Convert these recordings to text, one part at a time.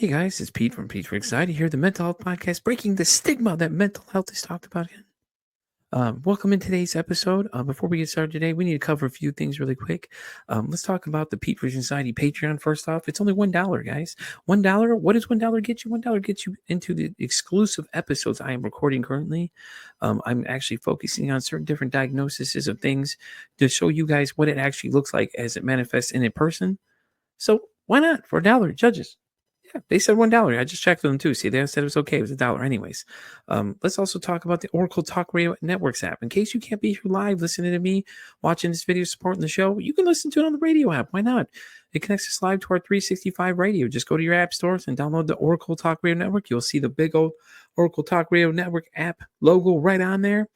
Hey guys, it's Pete from Pete for Anxiety here, the mental health podcast, breaking the stigma that mental health is talked about in. Welcome in today's episode. Before we get started today, we need to cover a few things really quick. Let's talk about the Pete for Anxiety Patreon first off. It's only $1, guys. $1. What does $1 get you? $1 gets you into the exclusive episodes I am recording currently. I'm actually focusing on certain different diagnoses of things to show you guys what it actually looks like as it manifests in a person. So why not for $1, judges? Yeah, they said $1. I just checked with them too. See, they said it was okay. It was $1 anyways. Let's also talk about the Oracle Talk Radio Networks app. In case you can't be here live listening to me, watching this video, supporting the show, you can listen to it on the radio app. Why not? It connects us live to our 365 radio. Just go to your app stores and download the Oracle Talk Radio Network. You'll see the big old Oracle Talk Radio Network app logo right on there.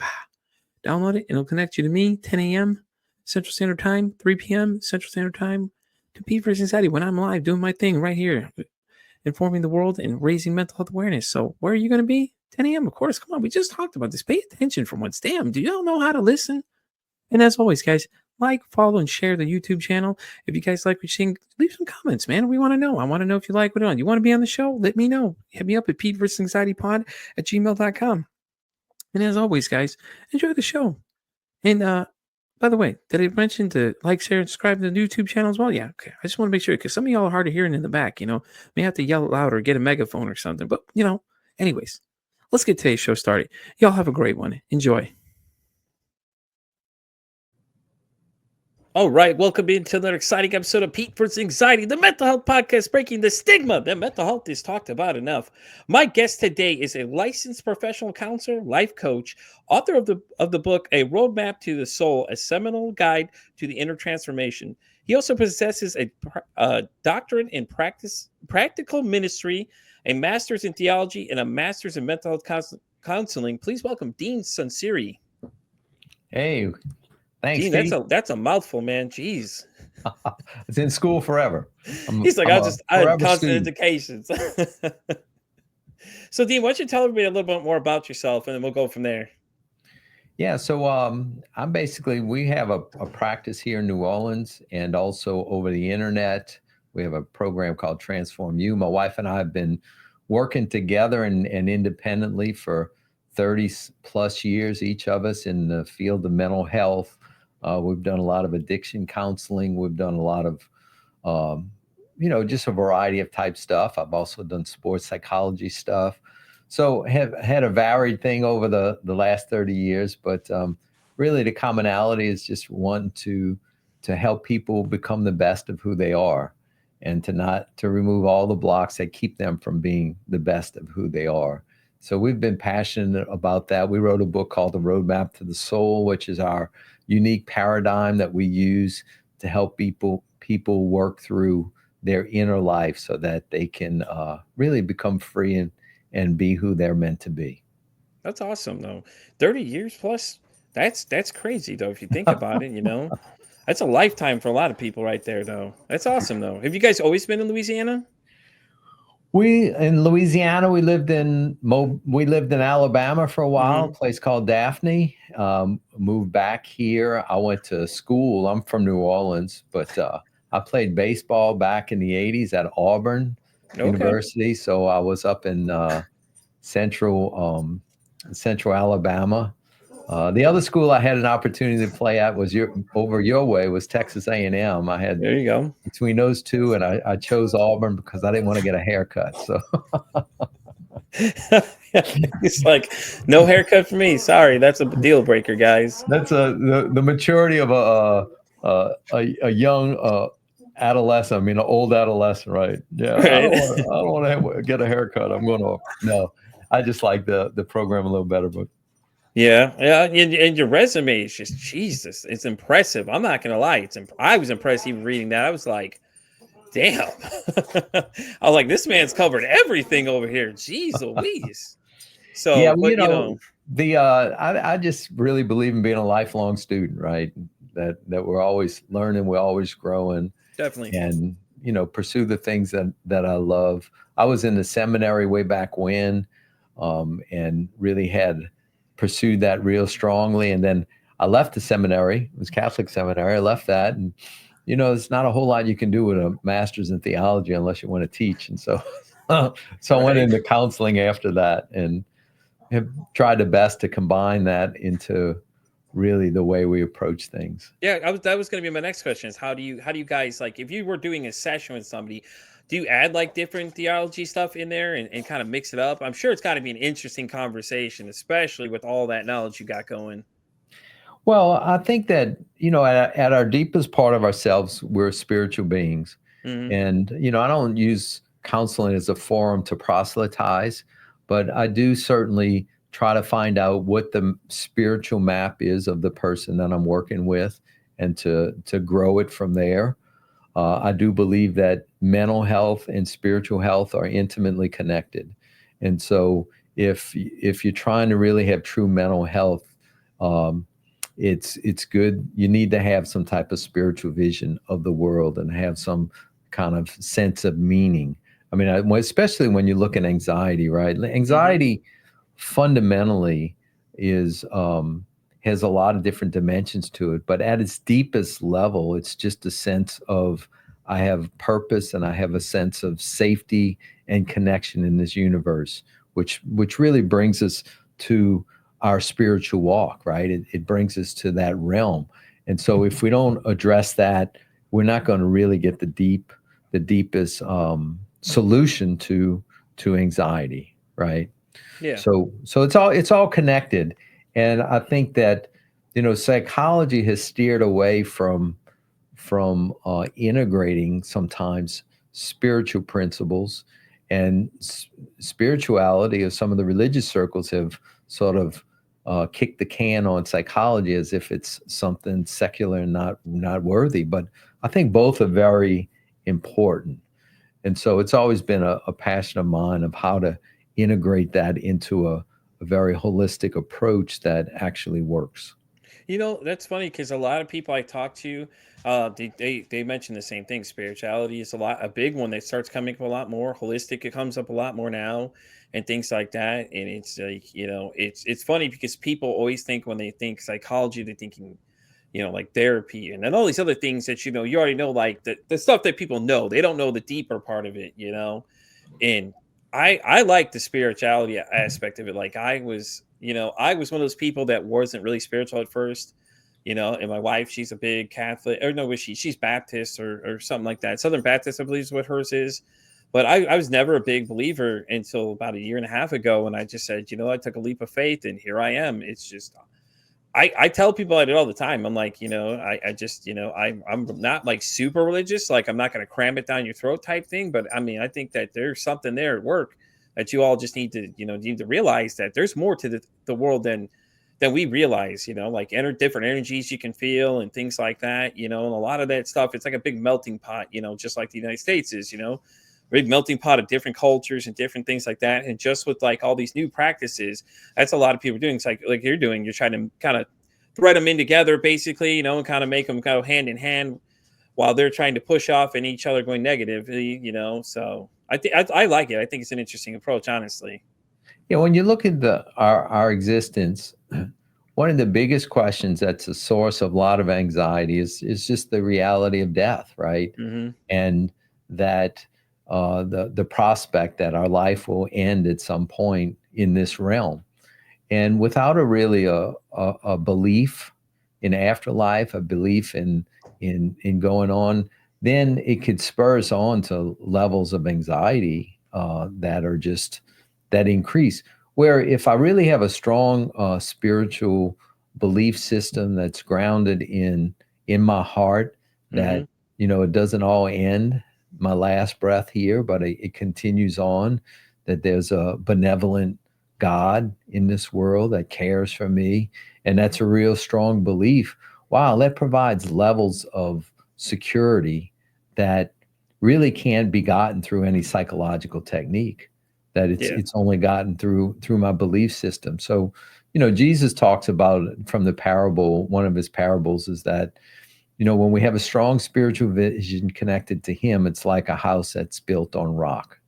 Download it and it'll connect you to me, 10 a.m. Central Standard Time, 3 p.m. Central Standard Time, to Pete vs. Anxiety when I'm live doing my thing right here, informing the world and raising mental health awareness. So where are you going to be? 10 a.m. Of course. Come on. We just talked about this. Pay attention for once. Damn. Do y'all know how to listen? And as always, guys, like, follow, and share the YouTube channel. If you guys like what you're seeing, leave some comments, man. We want to know. I want to know if you like what we're on. You want to be on the show? Let me know. Hit me up at PeteVersusAnxietyPod@gmail.com. And as always, guys, enjoy the show. And by the way, did I mention to like, share, and subscribe to the YouTube channel as well? Yeah, okay. I just want to make sure because some of y'all are hard of hearing in the back, may have to yell louder or get a megaphone or something. But, anyways, let's get today's show started. Y'all have a great one. Enjoy. All right, welcome into another exciting episode of Pete vs. Anxiety, the mental health podcast breaking the stigma that mental health is talked about enough. My guest today is a licensed professional counselor, life coach, author of the book A Roadmap to the Soul, a seminal guide to the inner transformation. He also possesses a doctorate in practical ministry, a master's in theology, and a master's in mental health counseling. Please welcome Dean Sunseri. Hey. Thanks, Dean, that's a mouthful, man. Jeez. It's in school forever. He's like, I had constant education. So, Dean, why don't you tell everybody a little bit more about yourself, and then we'll go from there. Yeah, so we have a practice here in New Orleans, and also over the internet. We have a program called Transform You. My wife and I have been working together and independently for 30 plus years, each of us, in the field of mental health. We've done a lot of addiction counseling. We've done a lot of, just a variety of type stuff. I've also done sports psychology stuff. So have had a varied thing over the last 30 years. But really the commonality is just wanting to help people become the best of who they are, and to remove all the blocks that keep them from being the best of who they are. So we've been passionate about that. We wrote a book called The Roadmap to the Soul, which is our unique paradigm that we use to help people work through their inner life so that they can really become free and be who they're meant to be. That's awesome, though. 30 years plus, that's crazy, though, if you think about it, That's a lifetime for a lot of people right there, though. That's awesome, though. Have you guys always been in Louisiana? In Louisiana, we lived in Alabama for a while, a place called Daphne. Moved back here. I went to school. I'm from New Orleans, but I played baseball back in the 80s at Auburn University. So I was up in central Alabama. The other school I had an opportunity to play at was over your way, was Texas A&M. I had, there you go, between those two, and I chose Auburn because I didn't want to get a haircut. So it's like, no haircut for me. Sorry, that's a deal breaker, guys. That's the maturity of a young adolescent. I mean, an old adolescent, right? Yeah, right. I don't want to get a haircut. I just like the program a little better, but. Yeah, and your resume is just, Jesus, it's impressive. I'm not gonna lie, I was impressed even reading that. I was like, damn. I was like, this man's covered everything over here. Jeez Louise. So yeah, I just really believe in being a lifelong student, right? That we're always learning, we're always growing. Definitely. And pursue the things that I love. I was in the seminary way back when, and really had pursued that real strongly. And then I left the seminary. It was Catholic seminary. I left that, and there's not a whole lot you can do with a master's in theology unless you want to teach. And so So I went Right. into counseling after that and have tried the best to combine that into really the way we approach things. Yeah, that was gonna be my next question is how do you guys like if you were doing a session with somebody, do you add like different theology stuff in there and kind of mix it up? I'm sure it's gotta be an interesting conversation, especially with all that knowledge you got going. Well, I think that, at our deepest part of ourselves, we're spiritual beings. Mhm. And, I don't use counseling as a forum to proselytize, but I do certainly try to find out what the spiritual map is of the person that I'm working with and to grow it from there. I do believe that mental health and spiritual health are intimately connected. And so if you're trying to really have true mental health, um, it's good. You need to have some type of spiritual vision of the world and have some kind of sense of meaning. I mean, especially when you look at anxiety, right? Mhm. Anxiety fundamentally is has a lot of different dimensions to it, but at its deepest level, it's just a sense of I have purpose and I have a sense of safety and connection in this universe, which really brings us to our spiritual walk, right? It brings us to that realm. And so if we don't address that, we're not going to really get the deepest solution to anxiety, right? Yeah. So it's all connected, and I think that psychology has steered away from integrating sometimes spiritual principles and spirituality of some of the religious circles have sort of kicked the can on psychology as if it's something secular and not worthy. But I think both are very important, and so it's always been a passion of mine of how to integrate that into a very holistic approach that actually works. That's funny because a lot of people I talk to, they mention the same thing. Spirituality is a big one that starts coming up a lot more. Holistic, it comes up a lot more now, and things like that. And it's like it's funny because people always think when they think psychology, they're thinking like therapy and then all these other things that you already know, like the stuff that people know. They don't know the deeper part of it. And I like the spirituality aspect of it. Like I was one of those people that wasn't really spiritual at first, and my wife, she's a big Catholic, or no, was she's Baptist or something like that. Southern Baptist, I believe is what hers is. But I was never a big believer until about a year and a half ago when I just said, I took a leap of faith and here I am. It's just I tell people I do it all the time. I'm like, I just, I'm not like super religious. Like I'm not going to cram it down your throat type thing. But I mean, I think that there's something there at work that you all just need to realize that there's more to the world than we realize. Like different energies you can feel and things like that. And a lot of that stuff, it's like a big melting pot. Just like the United States is. Big melting pot of different cultures and different things like that. And just with like all these new practices, that's a lot of people doing. It's like you're doing. You're trying to kind of thread them in together, basically, and kind of make them go hand in hand while they're trying to push off and each other going negatively. So I like it. I think it's an interesting approach, honestly. Yeah, when you look at our existence, one of the biggest questions that's a source of a lot of anxiety is just the reality of death, right? Hmm. And that the prospect that our life will end at some point in this realm. And without a belief in afterlife, a belief in going on, then it could spur us on to levels of anxiety that are just that increase. Where if I really have a strong spiritual belief system that's grounded in my heart, Hmm. that it doesn't all end my last breath here, but it continues on. That there's a benevolent God in this world that cares for me. And that's a real strong belief. Wow, that provides levels of security that really can't be gotten through any psychological technique. That it's Yeah. it's only gotten through my belief system. So, Jesus talks about from the parable, one of his parables is that, when we have a strong spiritual vision connected to him, it's like a house that's built on rock,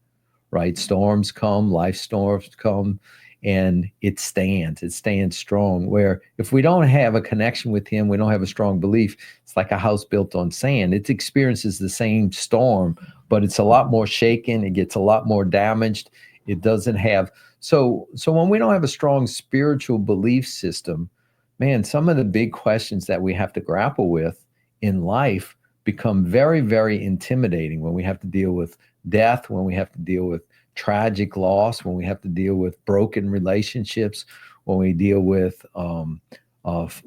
right? Storms come, life storms come, and it stands strong. Where if we don't have a connection with him, we don't have a strong belief, it's like a house built on sand. It experiences the same storm, but it's a lot more shaken, it gets a lot more damaged. It doesn't have, so when we don't have a strong spiritual belief system, man, some of the big questions that we have to grapple with in life become very, very intimidating. When we have to deal with death, when we have to deal with tragic loss, when we have to deal with broken relationships, when we deal with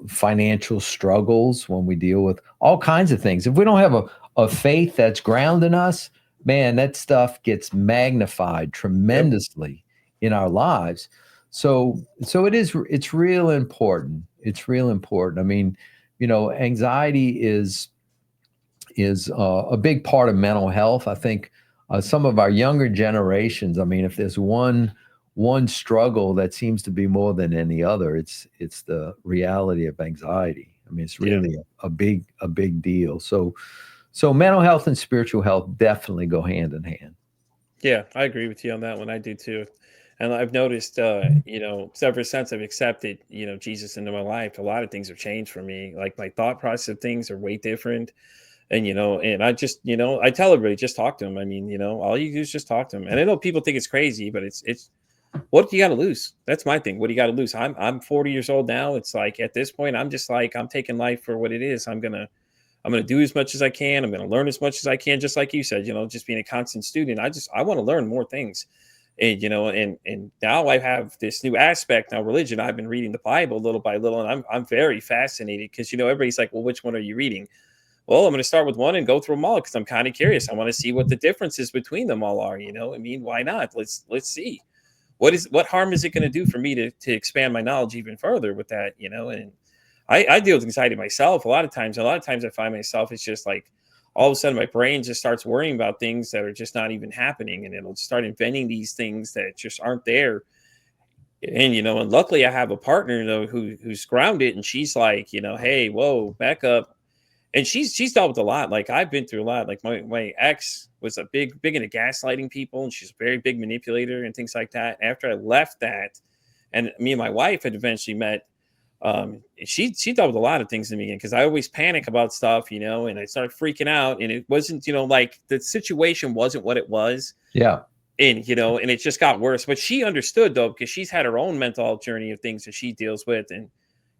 financial struggles, when we deal with all kinds of things. If we don't have a faith that's grounding us, man, that stuff gets magnified Yep. tremendously in our lives. So it's real important. It's real important. I mean, anxiety is a big part of mental health. I think some of our younger generations. I mean, if there's one struggle that seems to be more than any other, it's the reality of anxiety. I mean, it's Yeah. really a big deal. So mental health and spiritual health definitely go hand in hand. Yeah, I agree with you on that one. I do too. And I've noticed, ever since I've accepted, Jesus into my life, a lot of things have changed for me. Like my thought process of things are way different. And, and I just, I tell everybody, just talk to him. I mean, all you do is just talk to him. And I know people think it's crazy, but it's what do you got to lose? That's my thing. What do you got to lose? I'm 40 years old now. It's like at this point, I'm just like, I'm taking life for what it is. I'm gonna do as much as I can. I'm gonna learn as much as I can, just like you said. Just being a constant student. I want to learn more things, and and now I have this new aspect now. Religion. I've been reading the Bible little by little, and I'm very fascinated because everybody's like, well, which one are you reading? Well, I'm going to start with one and go through them all because I'm kind of curious. I want to see what the differences between them all are. I mean, why not? Let's see what harm is it going to do for me to expand my knowledge even further with that. And I deal with anxiety myself a lot of times. A lot of times I find myself, it's just like all of a sudden my brain just starts worrying about things that are just not even happening. And it'll start inventing these things that just aren't there. And, and luckily I have a partner, who's grounded and she's like, hey, whoa, back up. And she's dealt with a lot. Like I've been through a lot. Like my ex was a big into gaslighting people and she's a very big manipulator and things like that. After I left that, and me and my wife had eventually met, she dealt with a lot of things in the beginning because I always panic about stuff, and I started freaking out, and it wasn't, like the situation wasn't what it was, Yeah. and and it just got worse. But she understood though because she's had her own mental health journey of things that she deals with, and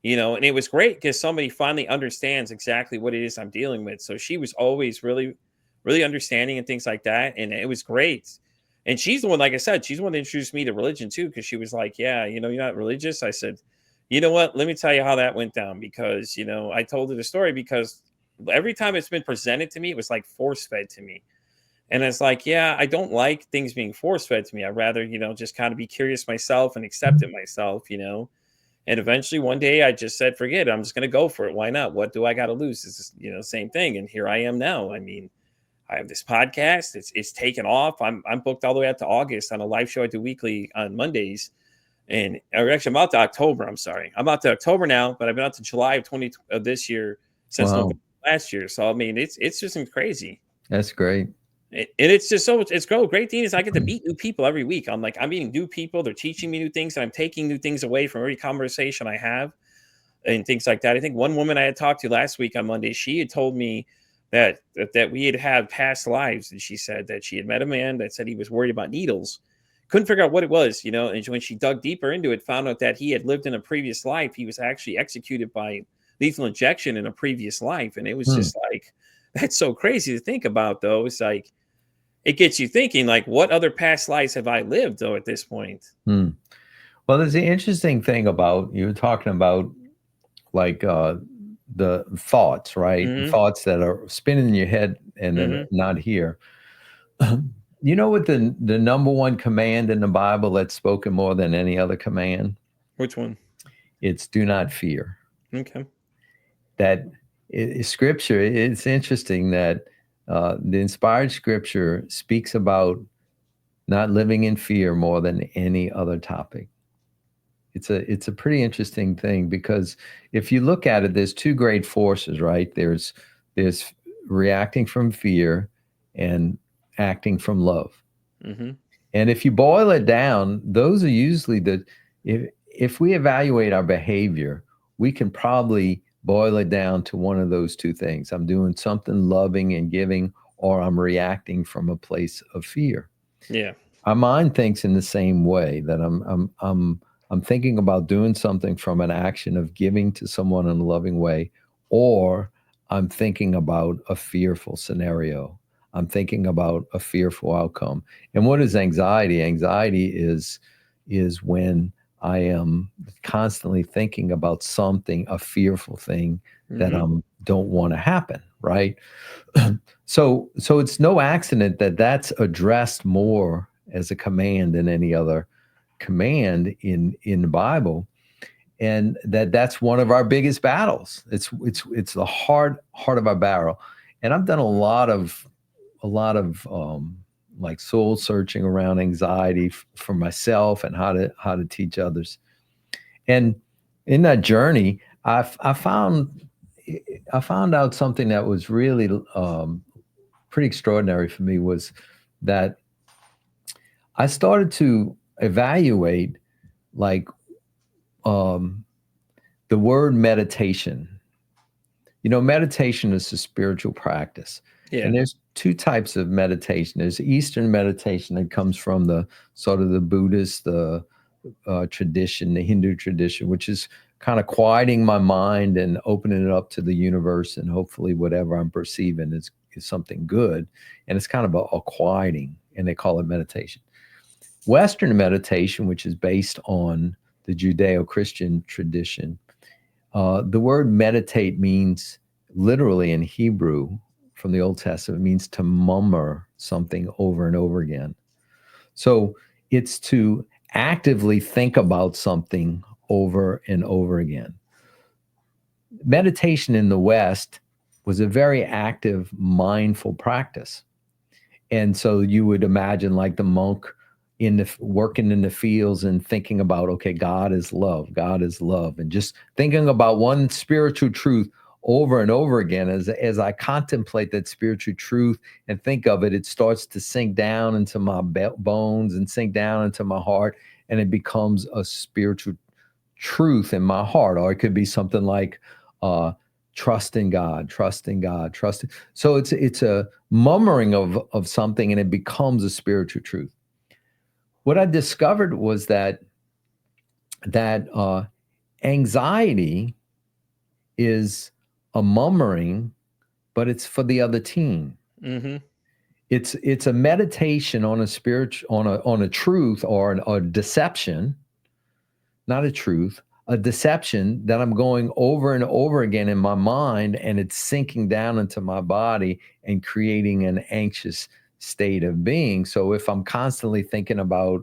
and it was great because somebody finally understands exactly what it is I'm dealing with. So she was always really, really understanding and things like that, and it was great. And she's the one, like I said, she's the one that introduced me to religion too, because she was like, "Yeah, you're not religious." I said, "You know what? Let me tell you how that went down." Because I told her the story because every time it's been presented to me, it was like force fed to me. And it's like, yeah, I don't like things being force fed to me. I'd rather, just kind of be curious myself and accept it myself. And eventually one day I just said, forget it. I'm just going to go for it. Why not? What do I got to lose? It's just, same thing. And here I am now. I mean, I have this podcast. It's taken off. I'm booked all the way out to August on a live show I do weekly on Mondays. And or actually, I'm out to October. I'm sorry. I'm out to October now, but I've been out to July of 20 of this year since November Wow. last year. So I mean, it's just crazy. That's great. And it's just so it's great thing is I get to meet new people every week. I'm meeting new people. They're teaching me new things, and I'm taking new things away from every conversation I have and things like that. I think one woman I had talked to last week on Monday, she had told me that we had past lives, and she said that she had met a man that said he was worried about needles, couldn't figure out what it was, and when she dug deeper into it, found out that he had lived in a previous life. He was actually executed by lethal injection in a previous life, and it was Hmm. just like that's so crazy to think about. Though it's like it gets you thinking, like, what other past lives have I lived? Though at this point, Hmm. Well, there's the interesting thing about you were talking about, like the thoughts, right? hmm Thoughts that are spinning in your head and then hmm not here. You know what the number one command in the Bible that's spoken more than any other command? which one? It's do not fear. Okay, That scripture, it's interesting that the inspired scripture speaks about not living in fear more than any other topic. It's a pretty interesting thing because if you look at it, there's two great forces, right? There's reacting from fear and acting from love. hmm And if you boil it down, those are usually if we evaluate our behavior, we can probably boil it down to one of those two things. I'm doing something loving and giving, or I'm reacting from a place of fear. Yeah. Our mind thinks in the same way, that I'm thinking about doing something from an action of giving to someone in a loving way, or I'm thinking about a fearful scenario. I'm thinking about a fearful outcome. And what is anxiety? Anxiety is when I am constantly thinking about something, a fearful thing that Hmm. don't want to happen, right? So it's no accident that that's addressed more as a command than any other command in the Bible, and that's one of our biggest battles. It's the heart of our battle. And I've done a lot of like soul searching around anxiety for myself, and how to teach others. And in that journey, I found out something that was really pretty extraordinary for me, was that I started to evaluate, like, um, the word meditation. Meditation is a spiritual practice. Yeah. And there's two types of meditation. There's Eastern meditation that comes from the sort of the Buddhist tradition, the Hindu tradition, which is kind of quieting my mind and opening it up to the universe, and hopefully whatever I'm perceiving is something good. And it's kind of a quieting, and they call it meditation. Western meditation, which is based on the Judeo-Christian tradition, the word meditate means, literally in Hebrew from the Old Testament, means to murmur something over and over again. So it's to actively think about something over and over again. Meditation in the West was a very active, mindful practice. And so you would imagine, like, the monk working in the fields and thinking about, okay, God is love, and just thinking about one spiritual truth over and over again. As I contemplate that spiritual truth and think of it, it starts to sink down into my bones and sink down into my heart, and it becomes a spiritual truth in my heart. Or it could be something like, uh, trust in God, trust in God, trust. So it's a murmuring of something, and it becomes a spiritual truth. What I discovered was that anxiety is a murmuring, but it's for the other team. Hmm. It's a meditation on a spiritual, on a truth, or a deception, not a truth, a deception that I'm going over and over again in my mind, and it's sinking down into my body and creating an anxious state of being. So if I'm constantly thinking about,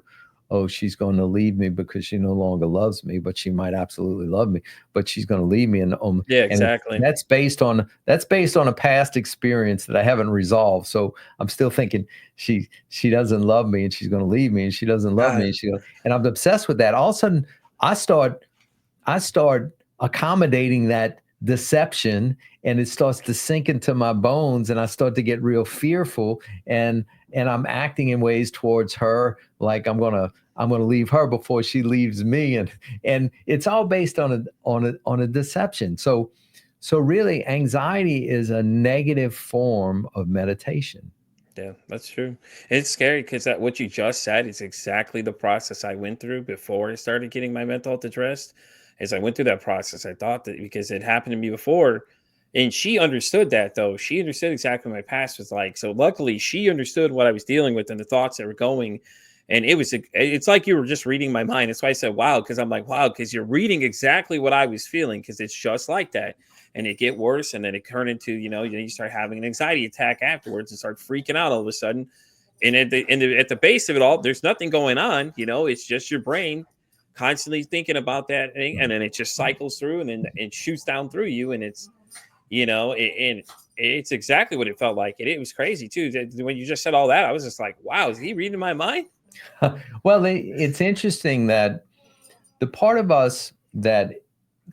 oh, she's going to leave me because she no longer loves me, but she might absolutely love me, but she's going to leave me, Yeah, and exactly. that's based on a past experience that I haven't resolved. So I'm still thinking she doesn't love me, and she's going to leave me, and she doesn't love me, God. and I'm obsessed with that. All of a sudden, I start I start accommodating that deception, and it starts to sink into my bones, and I start to get real fearful, and I'm acting in ways towards her like I'm gonna leave her before she leaves me, and it's all based on a deception. So really, anxiety is a negative form of meditation. Yeah, that's true. It's scary because that what you just said is exactly the process I went through before I started getting my mental health addressed. As I went through that process, I thought that because it happened to me before, and she understood that though. She understood exactly what my past was like. So luckily, she understood what I was dealing with and the thoughts that were going. And it's like you were just reading my mind. That's why I said wow, because I'm like wow, because you're reading exactly what I was feeling, because it's just like that, and it get worse, and then it turned into you start having an anxiety attack afterwards and start freaking out all of a sudden. And at the base of it all, there's nothing going on. It's just your brain constantly thinking about that thing, and then it just cycles through, and then it shoots down through you, and and it's exactly what it felt like. And it was crazy too. When you just said all that, I was just like, wow, is he reading my mind? Well, it's interesting that the part of us that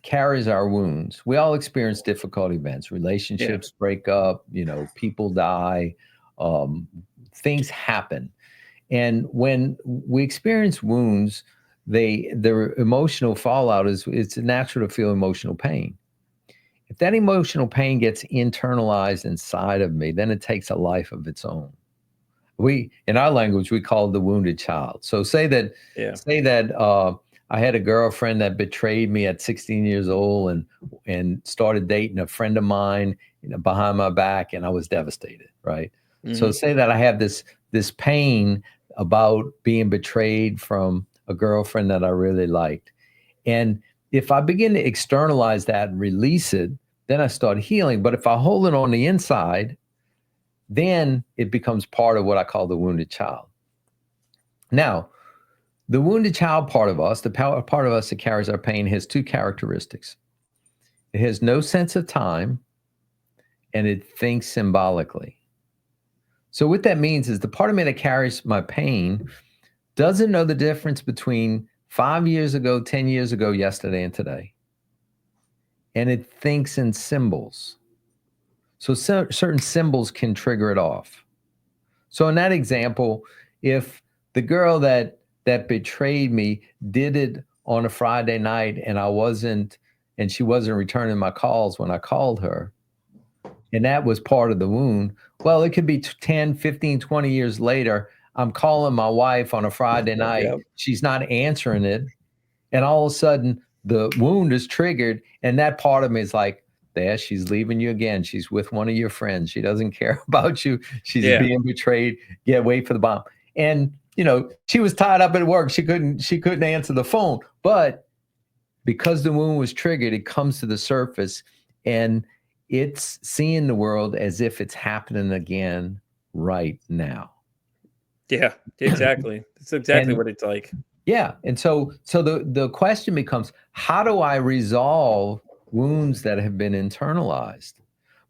carries our wounds. We all experience difficult events. Yeah. Relationships break up, people die, um, things happen. And when we experience wounds, the emotional fallout is it's natural to feel emotional pain. If that emotional pain gets internalized inside of me, then it takes a life of its own. We in our language we call it the wounded child. So Yeah. say that I had a girlfriend that betrayed me at 16 years old and started dating a friend of mine, behind my back, and I was devastated, right? So Hmm. say that I have this pain about being betrayed from a girlfriend that I really liked. And if I begin to externalize that and release it, then I start healing. But if I hold it on the inside, then it becomes part of what I call the wounded child. Now, the wounded child part of us, the part of us that carries our pain, has two characteristics. It has no sense of time and it thinks symbolically. So, what that means is the part of me that carries my pain doesn't know the difference between 5 years ago, 10 years ago, yesterday, and today. And it thinks in symbols. So, certain symbols can trigger it off. So in that example, if the girl that betrayed me did it on a Friday night and she wasn't returning my calls when I called her, and that was part of the wound, well, it could be 10, 15, 20 years later, I'm calling my wife on a Friday night, Yep. she's not answering it, and all of a sudden the wound is triggered, and that part of me is like, there, she's leaving you again. She's with one of your friends. She doesn't care about you. She's Yeah. being betrayed. Yeah, wait for the bomb. And she was tied up at work. She couldn't answer the phone. But because the wound was triggered, it comes to the surface and it's seeing the world as if it's happening again right now. Yeah. Exactly. That's exactly And what it's like. yeah, and so the question becomes, how do I resolve wounds that have been internalized?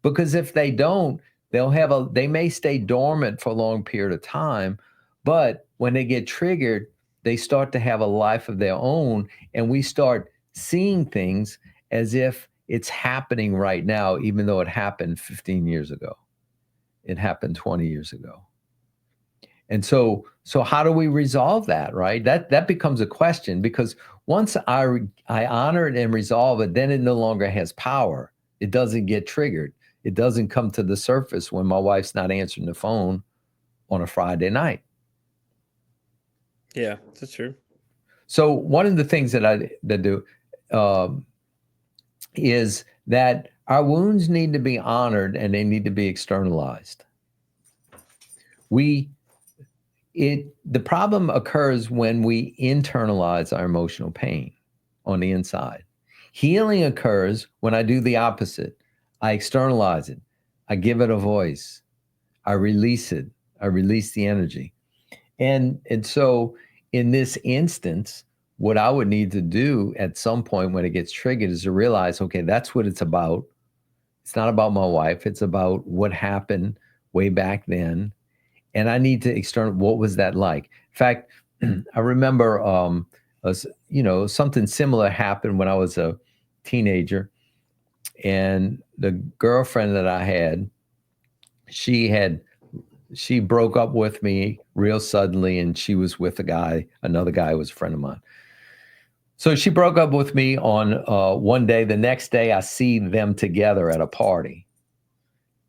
Because if they don't, they may stay dormant for a long period of time, but when they get triggered, they start to have a life of their own, and we start seeing things as if it's happening right now, even though it happened 15 years ago. It happened 20 years ago. And so how do we resolve that, right? That becomes a question because once I honor it and resolve it, then it no longer has power. It doesn't get triggered. It doesn't come to the surface when my wife's not answering the phone on a Friday night. Yeah, that's true. So one of the things that do um, is that our wounds need to be honored and they need to be externalized. We the problem occurs when we internalize our emotional pain on the inside. Healing occurs when I do the opposite. I externalize it. I give it a voice. I release it. I release the energy. And so in this instance, what I would need to do at some point when it gets triggered is to realize, okay, that's what it's about. It's not about my wife. It's about what happened way back then, and I need to what was that like? In fact, I remember something similar happened when I was a teenager, and the girlfriend that I had, she had she broke up with me real suddenly, and she was with another guy who was a friend of mine. So she broke up with me on one day. The next day, I see them together at a party.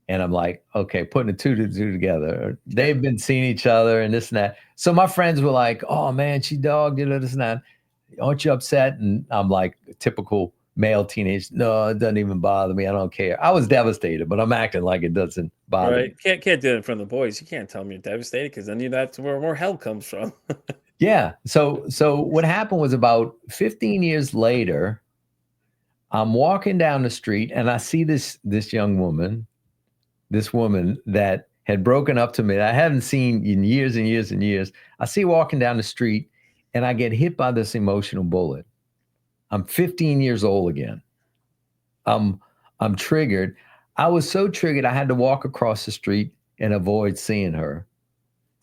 And I'm like, okay, putting the two to two together. Yeah. They've been seeing each other and this and that. So my friends were like, oh man, she dogged you, this and that. Aren't you upset? And I'm like, typical male teenage. No, it doesn't even bother me. I don't care. I was devastated, but I'm acting like it doesn't bother me. Right. Can't do it in front of the boys. You can't tell them you're devastated because then that's where more hell comes from. Yeah. So what happened was about 15 years later, I'm walking down the street and I see this young woman, this woman that had broken up to me that I hadn't seen in years and years and years. I see her walking down the street and I get hit by this emotional bullet. I'm 15 years old again. I'm I'm triggered. I was so triggered I had to walk across the street and avoid seeing her.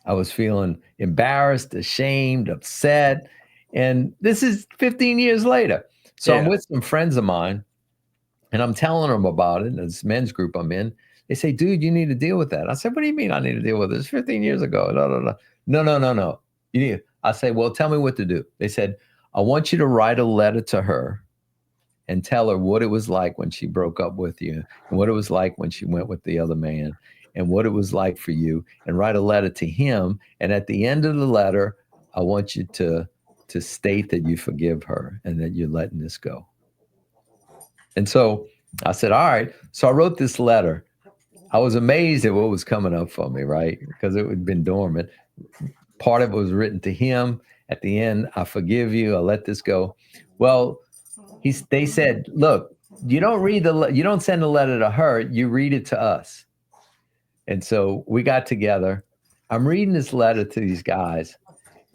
I was feeling embarrassed, ashamed, upset. And this is 15 years later. So I'm Yeah. with some friends of mine and I'm telling them about it. This men's group I'm in. They say, dude, you need to deal with that. I said, what do you mean I need to deal with this? 15 years ago. No, no, no. No, no, no, no. You need I say, well, tell me what to do. They said, I want you to write a letter to her and tell her what it was like when she broke up with you and what it was like when she went with the other man and what it was like for you, and write a letter to him. And at the end of the letter, I want you to state that you forgive her and that you're letting this go. And so I said, all right. So I wrote this letter. I was amazed at what was coming up for me, right? Because it had been dormant. Part of it was written to him. At the end, I forgive you. I let this go. Well, they said, look, you don't send a letter to her. You read it to us. And so we got together. I'm reading this letter to these guys,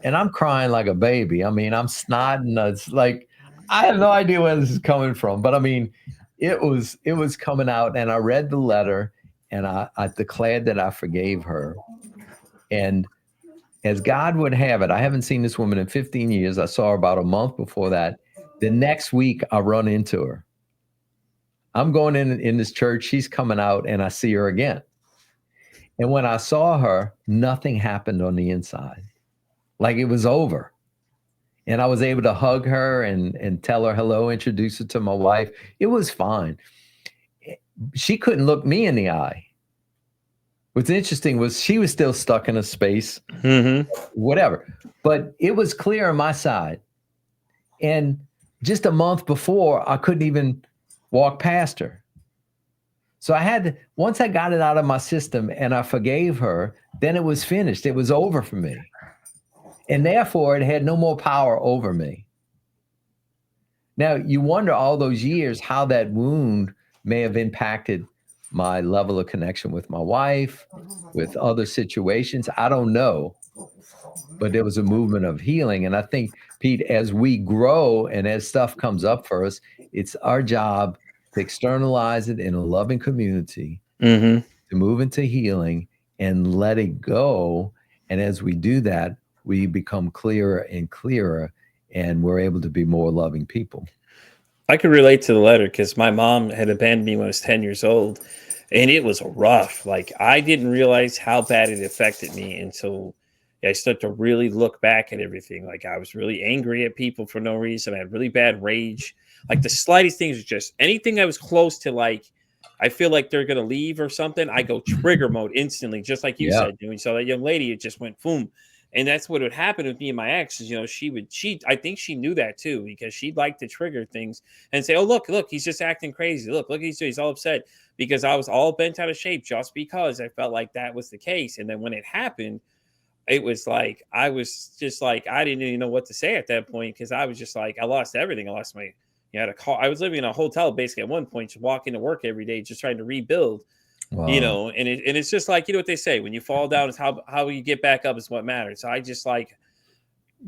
and I'm crying like a baby. I mean, I'm snotting. It's like I have no idea where this is coming from, but I mean, it was coming out, and I read the letter, and I declared that I forgave her. And as God would have it, I haven't seen this woman in 15 years. I saw her about a month before that. The next week, I run into her. I'm going in this church. She's coming out, and I see her again. And when I saw her, nothing happened on the inside. Like it was over. And I was able to hug her and tell her hello, introduce her to my wife. It was fine. She couldn't look me in the eye. What's interesting was she was still stuck in a space, whatever. But it was clear on my side. And just a month before, I couldn't even walk past her. So once I got it out of my system and I forgave her, then it was finished. It was over for me. And therefore, it had no more power over me. Now, you wonder all those years how that wound may have impacted my level of connection with my wife, with other situations. I don't know. But there was a movement of healing. And I think, Pete, as we grow and as stuff comes up for us, it's our job to externalize it in a loving community, to move into healing and let it go. And as we do that, we become clearer and clearer, and we're able to be more loving people. I could relate to the letter because my mom had abandoned me when I was 10 years old, and it was rough. Like, I didn't realize how bad it affected me until I started to really look back at everything. Like, I was really angry at people for no reason. I had really bad rage. Like, the slightest things was just anything I was close to, like, I feel like they're going to leave or something, I go trigger mode instantly, just like you said. When you saw that young lady, it just went boom. And that's what would happen with me and my ex is, I think she knew that too, because she'd like to trigger things and say, oh, look, he's just acting crazy. Look, he's all upset, because I was all bent out of shape just because I felt like that was the case. And then when it happened, it was like, I was just like, I didn't even know what to say at that point, because I was just like, I lost everything. I lost my, I had a call. I was living in a hotel basically at one point, just walking to work every day, just trying to rebuild. Wow. And it's just like, what they say, when you fall down, is how you get back up is what matters. So I just like,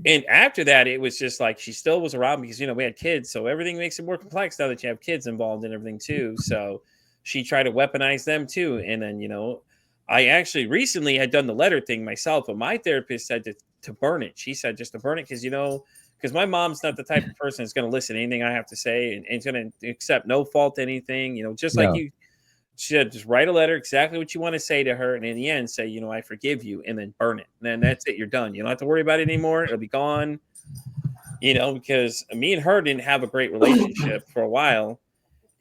and after that, it was just like, she still was around because, we had kids. So everything makes it more complex now that you have kids involved in everything too. So she tried to weaponize them too. And then, I actually recently had done the letter thing myself, but my therapist said to burn it. She said just to burn it because my mom's not the type of person that's going to listen to anything I have to say, and is going to accept no fault anything, just like No. you. She said, just write a letter, exactly what you want to say to her. And in the end, say, I forgive you, and then burn it. And then that's it. You're done. You don't have to worry about it anymore. It'll be gone, because me and her didn't have a great relationship for a while,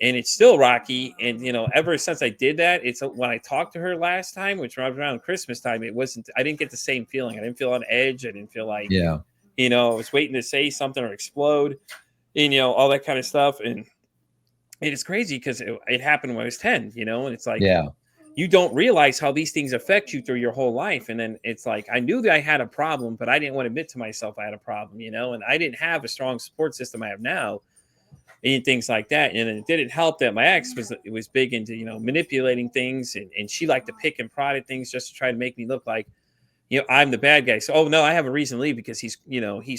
and it's still rocky. And, ever since I did that, it's when I talked to her last time, which was around Christmas time, I didn't get the same feeling. I didn't feel on edge. I didn't feel like, Yeah. I was waiting to say something or explode, and, all that kind of stuff. And it is crazy because it happened when I was 10, and it's like, Yeah. you don't realize how these things affect you through your whole life. And then it's like, I knew that I had a problem, but I didn't want to admit to myself I had a problem, and I didn't have a strong support system I have now and things like that. And it didn't help that my ex was big into, manipulating things, and she liked to pick and prod at things just to try to make me look like, I'm the bad guy. So, oh no, I have a reason to leave because he's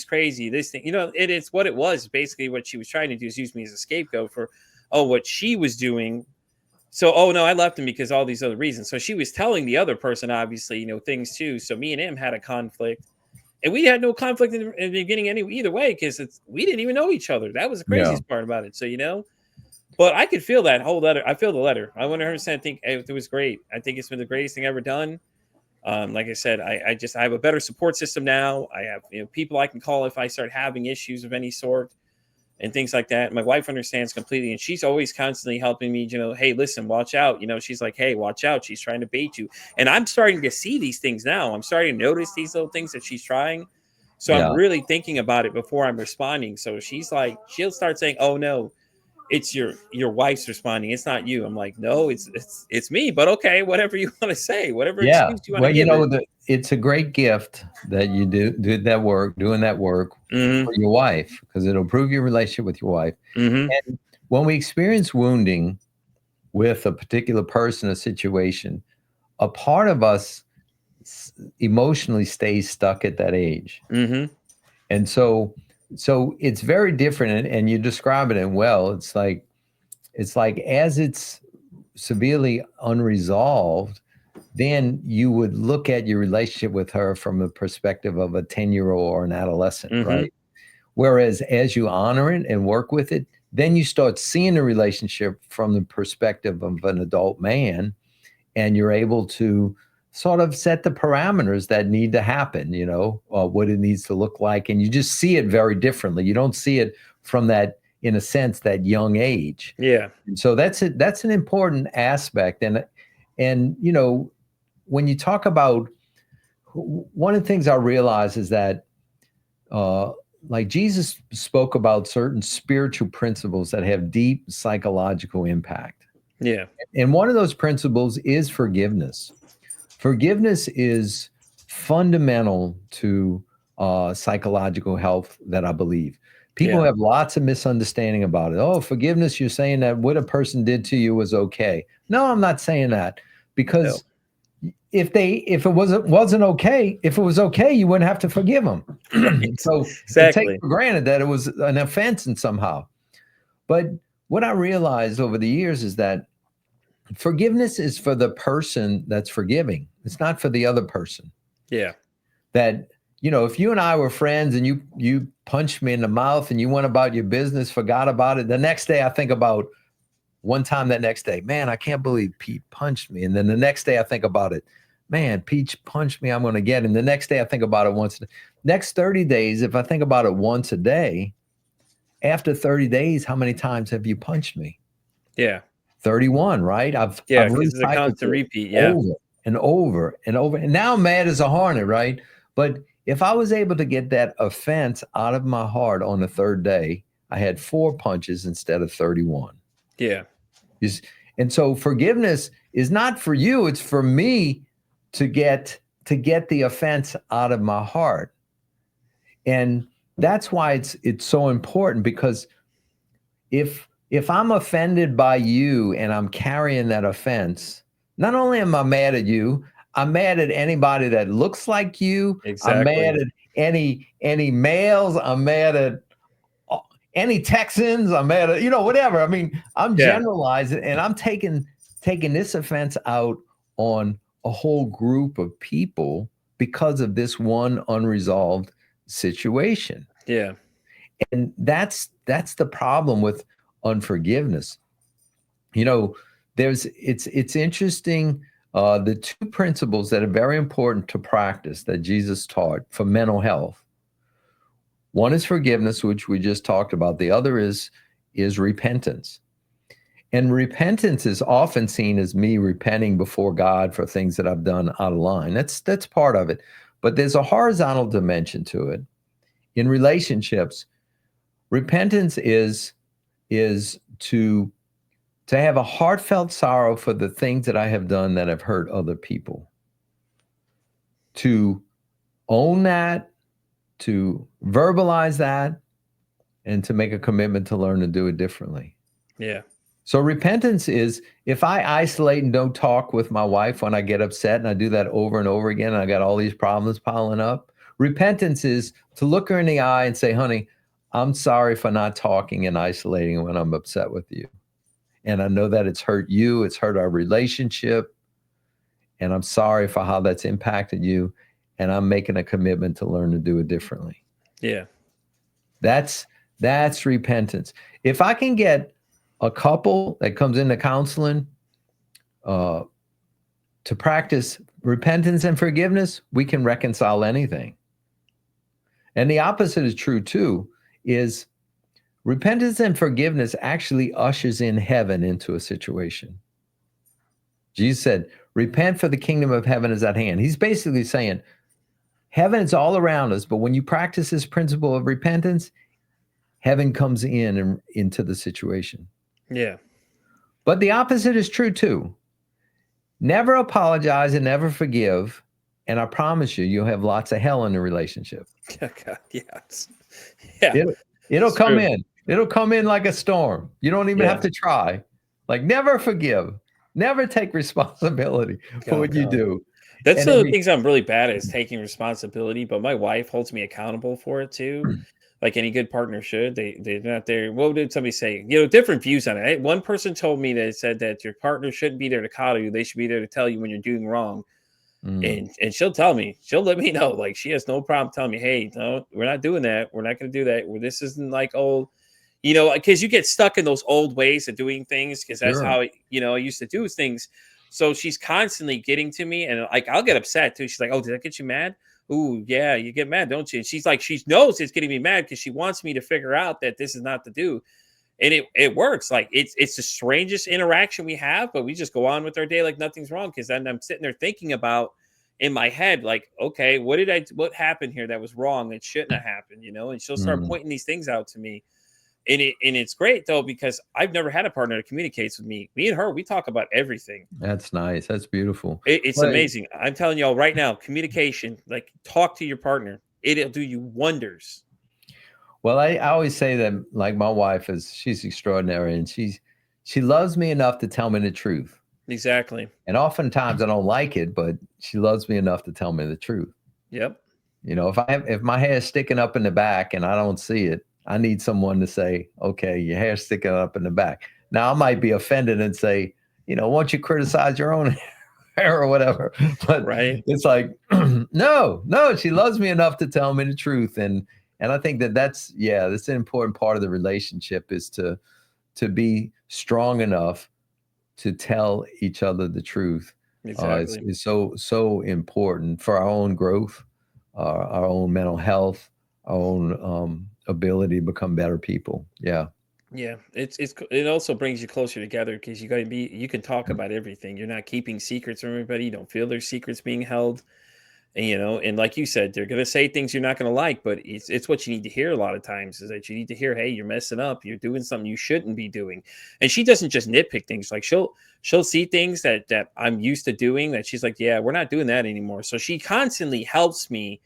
crazy. This thing, it's what it was. Basically what she was trying to do is use me as a scapegoat for, what she was doing. So, oh no, I left him because all these other reasons. So she was telling the other person, obviously, things too. So me and him had a conflict, and we had no conflict in the beginning either way, because we didn't even know each other. That was the craziest part about it. So, but I could feel that whole letter. I feel the letter. I 100% think it was great. I think it's been the greatest thing I've ever done. Like I said, I have a better support system now. I have, people I can call if I start having issues of any sort and things like that. My wife understands completely, and she's always constantly helping me, hey, listen, watch out. She's like, hey, watch out. She's trying to bait you. And I'm starting to see these things now. I'm starting to notice these little things that she's trying. So I'm Yeah. really thinking about it before I'm responding. So she's like, she'll start saying, oh no, it's your wife's responding. It's not you. I'm like, no, it's me. But okay, whatever you want to say, whatever Yeah. excuse you want Well, to give it. it's a great gift that you doing that work Mm-hmm. for your wife, because it'll improve your relationship with your wife. Mm-hmm. And when we experience wounding with a particular person or situation, a part of us emotionally stays stuck at that age. Mm-hmm. And so it's very different. And you describe it well. It's like as it's severely unresolved, then you would look at your relationship with her from the perspective of a 10-year-old or an adolescent, Mm-hmm. right? Whereas as you honor it and work with it, then you start seeing the relationship from the perspective of an adult man, and you're able to sort of set the parameters that need to happen, what it needs to look like. And you just see it very differently. You don't see it from that, in a sense, that young age. Yeah. And so that's it. That's an important aspect. And when you talk about, one of the things I realize is that like Jesus spoke about certain spiritual principles that have deep psychological impact. Yeah. And one of those principles is forgiveness. Forgiveness is fundamental to psychological health, that I believe. People have lots of misunderstanding about it. Oh, forgiveness, you're saying that what a person did to you was okay. No, I'm not saying that, because if it wasn't okay, if it was okay, you wouldn't have to forgive them. So Exactly. take for granted that it was an offense and somehow. But what I realized over the years is that forgiveness is for the person that's forgiving. It's not for the other person. Yeah. That, if you and I were friends and you punched me in the mouth and you went about your business, forgot about it, the next day I think about one time that next day, man, I can't believe Pete punched me. And then the next day I think about it, man, Pete punched me, I'm going to get him. The next day I think about it once. Next 30 days, if I think about it once a day, after 30 days, how many times have you punched me? Yeah. 31, right? I've because it's a constant repeat. Yeah. over and over and over. And now I'm mad as a hornet, right? But if I was able to get that offense out of my heart on the third day, I had 4 punches instead of 31. Yeah. And so forgiveness is not for you, it's for me to get the offense out of my heart. And that's why it's so important, because if I'm offended by you and I'm carrying that offense, not only am I mad at you, I'm mad at anybody that looks like you. Exactly. I'm mad at any males. I'm mad at any Texans. I'm mad at, whatever. I mean, I'm generalizing, and I'm taking this offense out on a whole group of people because of this one unresolved situation. Yeah. And that's the problem with unforgiveness. It's interesting. The 2 principles that are very important to practice that Jesus taught for mental health. One is forgiveness, which we just talked about. The other is repentance. And repentance is often seen as me repenting before God for things that I've done out of line. That's part of it. But there's a horizontal dimension to it. In relationships, repentance is to have a heartfelt sorrow for the things that I have done that have hurt other people. To own that, to verbalize that, and to make a commitment to learn to do it differently. Yeah. So repentance is, if I isolate and don't talk with my wife when I get upset, and I do that over and over again, and I got all these problems piling up, repentance is to look her in the eye and say, honey, I'm sorry for not talking and isolating when I'm upset with you. And I know that it's hurt you, it's hurt our relationship, and I'm sorry for how that's impacted you, and I'm making a commitment to learn to do it differently. Yeah. That's repentance. If I can get a couple that comes into counseling to practice repentance and forgiveness, we can reconcile anything. And the opposite is true too, is repentance and forgiveness actually ushers in heaven into a situation. Jesus said, repent, for the kingdom of heaven is at hand. He's basically saying, heaven is all around us, but when you practice this principle of repentance, heaven comes in and into the situation. Yeah. But the opposite is true too. Never apologize and never forgive, and I promise you, you'll have lots of hell in the relationship. God, yes. Yeah. It'll It's come true. in. It'll come in like a storm. You don't even Yeah. have to try. Like, never forgive. Never take responsibility for Oh, what you God. do. That's And one of the every things I'm really bad at, is taking responsibility, but my wife holds me accountable for it too. Like any good partner should. They're not there. What did somebody say? Different views on it. One person told me that said that your partner shouldn't be there to coddle you. They should be there to tell you when you're doing wrong. Mm, And she'll tell me, she'll let me know. Like, she has no problem telling me, hey, no, we're not doing that. We're not going to do that. This isn't like old, because you get stuck in those old ways of doing things, because that's sure. how, I used to do things. So she's constantly getting to me, and like, I'll get upset too. She's like, oh, did that get you mad? Ooh, yeah, you get mad, don't you? And she's like, she knows it's getting me mad because she wants me to figure out that this is not to do. And it works. Like, it's the strangest interaction we have, but we just go on with our day like nothing's wrong, because then I'm sitting there thinking about, in my head, like, okay, what happened here that was wrong, that shouldn't have happened, and she'll start Mm, pointing these things out to me. And it's great though, because I've never had a partner that communicates with me. Me and her, we talk about everything. that's nice. That's beautiful. It's But amazing. I'm telling y'all right now, communication, like, talk to your partner. It'll do you wonders. well, I always say that, like, my wife she's extraordinary, and she loves me enough to tell me the truth. Exactly. And oftentimes I don't like it, but she loves me enough to tell me the truth. Yep. If my hair is sticking up in the back and I don't see it, I need someone to say, okay, your hair's sticking up in the back. Now I might be offended and say, won't you criticize your own hair or whatever? But Right. it's like, no, she loves me enough to tell me the truth. And I think that's an important part of the relationship, is to be strong enough to tell each other the truth. Exactly. Is so important for our own growth, our own mental health, our own ability to become better people. Yeah. Yeah, it also brings you closer together, because you can talk about everything. You're not keeping secrets from everybody. You don't feel their secrets being held. And like you said, they're gonna say things you're not gonna like, but it's what you need to hear a lot of times, is that you need to hear, hey, you're messing up, you're doing something you shouldn't be doing. And she doesn't just nitpick things. Like, she'll see things that I'm used to doing, that she's like, yeah, we're not doing that anymore. So she constantly helps me,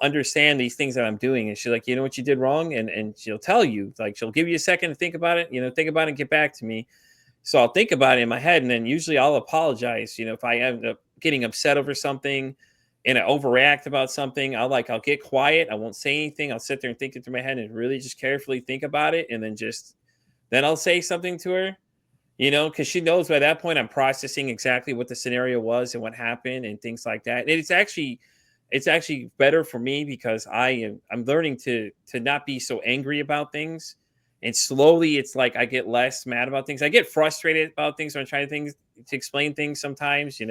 understand these things that I'm doing. And she's like, you know what you did wrong? And she'll tell you, like, she'll give you a second to think about it, think about it and get back to me. So I'll think about it in my head, and then usually I'll apologize. If I end up getting upset over something and I overreact about something, I'll get quiet. I won't say anything. I'll sit there and think it through my head and really just carefully think about it. And then I'll say something to her, because she knows by that point I'm processing exactly what the scenario was and what happened and things like that. And it's actually better for me, because I'm learning to not be so angry about things. And slowly it's like I get less mad about things. I get frustrated about things when I'm trying to explain things sometimes,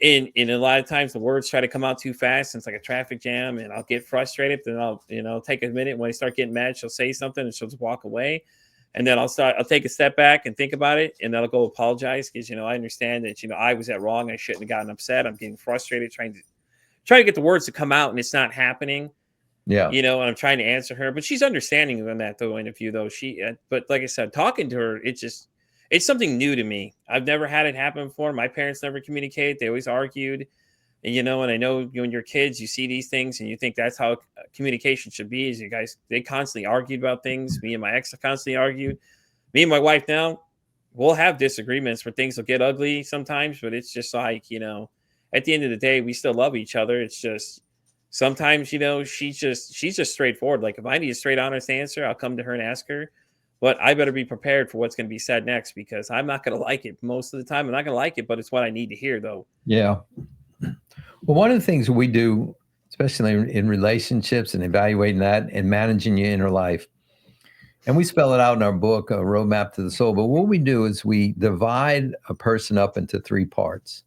and a lot of times the words try to come out too fast, and it's like a traffic jam, and I'll get frustrated. Then I'll take a minute. When I start getting mad, she'll say something and she'll just walk away. And then I'll take a step back and think about it, and then I'll go apologize, because I understand that I was at wrong. I shouldn't have gotten upset. I'm getting frustrated trying to get the words to come out, and it's not happening. Yeah. And I'm trying to answer her, but she's understanding on that though interview though. But like I said, talking to her, it's something new to me. I've never had it happen before. My parents never communicated. They always argued. And I know when you're kids, you see these things and you think that's how communication should be. Is they constantly argued about things. Me and my ex constantly argued. Me and my wife now, we'll have disagreements where things will get ugly sometimes, but it's just like, at the end of the day, we still love each other. It's just sometimes, she's just straightforward. Like, if I need a straight honest answer, I'll come to her and ask her. But I better be prepared for what's going to be said next, because I'm not going to like it most of the time. I'm not going to like it, but it's what I need to hear, though. Yeah. Well, one of the things we do, especially in relationships and evaluating that and managing your inner life, and we spell it out in our book, A Roadmap to the Soul. But what we do is we divide a person up into three parts.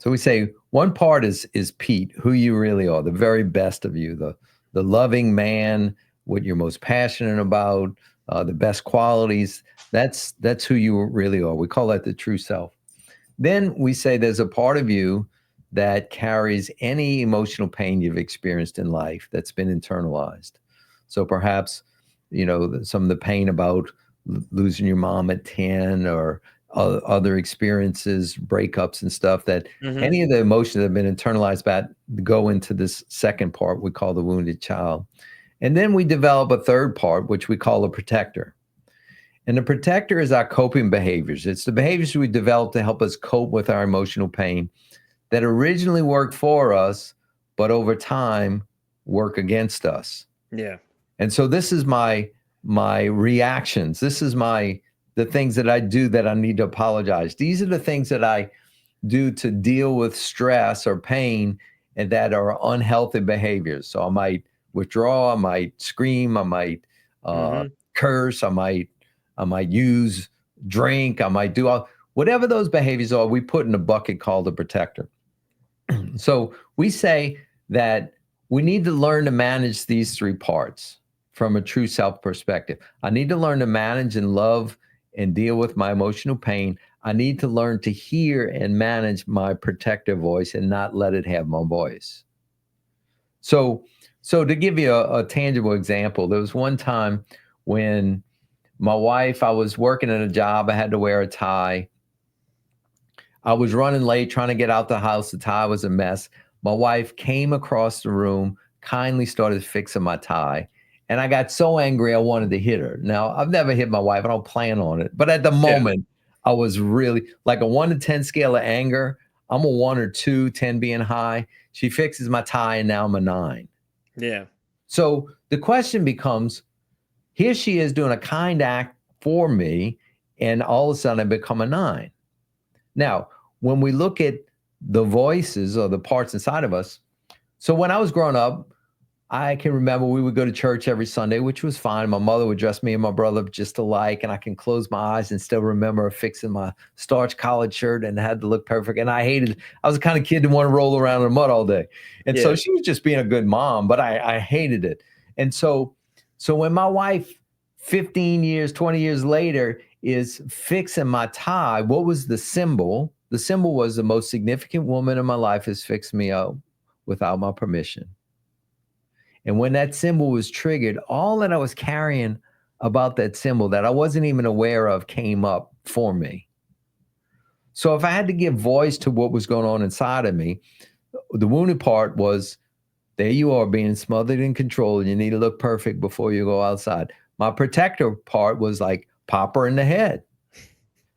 So we say one part is Pete, who you really are, the very best of you, the loving man, what you're most passionate about, the best qualities. That's who you really are. We call that the true self. Then we say there's a part of you that carries any emotional pain you've experienced in life that's been internalized. So perhaps, some of the pain about losing your mom at 10 or other experiences, breakups and stuff, that Mhm. any of the emotions that have been internalized that go into this second part we call the wounded child. And then we develop a third part, which we call a protector. And the protector is our coping behaviors. It's the behaviors we develop to help us cope with our emotional pain that originally worked for us, but over time work against us. Yeah. And so this is my reactions. This is the things that I do that I need to apologize. These are the things that I do to deal with stress or pain and that are unhealthy behaviors. So I might withdraw, I might scream, I might Mhm. curse, I might use drink, I might do whatever those behaviors are, we put in a bucket called a protector. So we say that we need to learn to manage these three parts from a true self perspective. I need to learn to manage and love and deal with my emotional pain. I need to learn to hear and manage my protective voice and not let it have my voice. So to give you a tangible example, there was one time when my wife, I was working at a job, I had to wear a tie. I was running late trying to get out the house. The tie was a mess. My wife came across the room, kindly started fixing my tie. And I got so angry, I wanted to hit her. Now, I've never hit my wife. I don't plan on it. But at the Yeah. moment, I was really like a 1 to 10 scale of anger. I'm a 1 or 2, 10 being high. She fixes my tie, and now I'm a 9. Yeah. So the question becomes, here she is doing a kind act for me, and all of a sudden I become a 9. Now, when we look at the voices or the parts inside of us, so when I was growing up, I can remember we would go to church every Sunday, which was fine. My mother would dress me and my brother just alike, and I can close my eyes and still remember fixing my starched collared shirt and it had to look perfect. And I was the kind of kid that wanted to roll around in the mud all day. And so Yeah. she was just being a good mom, but I hated it. And so when my wife, 15 years, 20 years later, is fixing my tie, what was the symbol? The symbol was the most significant woman in my life has fixed me up without my permission. And when that symbol was triggered, all that I was carrying about that symbol that I wasn't even aware of came up for me. So if I had to give voice to what was going on inside of me, the wounded part was, there you are being smothered and controlled. You need to look perfect before you go outside. My protector part was like, pop her in the head.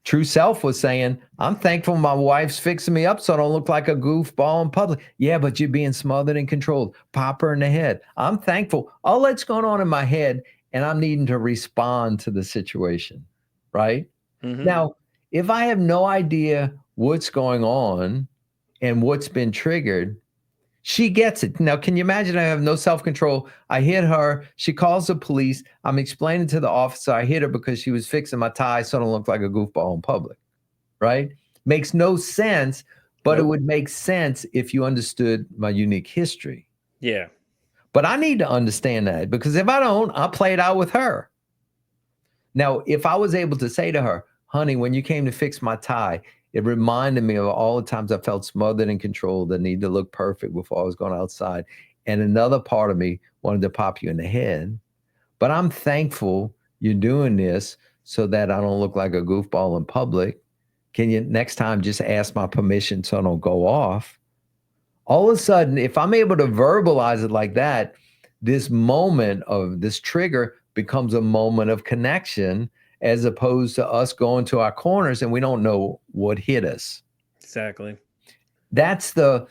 True self was saying, I'm thankful my wife's fixing me up so I don't look like a goofball in public. Yeah, but you're being smothered and controlled. Pop her in the head. I'm thankful. All that's going on in my head, and I'm needing to respond to the situation, right? Mhm. Now, if I have no idea what's going on and what's been triggered, she gets it. Now, can you imagine? I have no self-control. I hit her. She calls the police. I'm explaining to the officer I hit her because she was fixing my tie so I don't look like a goofball in public, right? Makes no sense, but it Nope. would make sense if you understood my unique history. Yeah. But I need to understand that, because if I don't, I'll play it out with her. Now, if I was able to say to her, honey, when you came to fix my tie, it reminded me of all the times I felt smothered and controlled, the need to look perfect before I was going outside. And another part of me wanted to pop you in the head. But I'm thankful you're doing this so that I don't look like a goofball in public. Can you next time just ask my permission so I don't go off? All of a sudden, if I'm able to verbalize it like that, this moment of this trigger becomes a moment of connection, as opposed to us going to our corners and we don't know what hit us. Exactly. That's the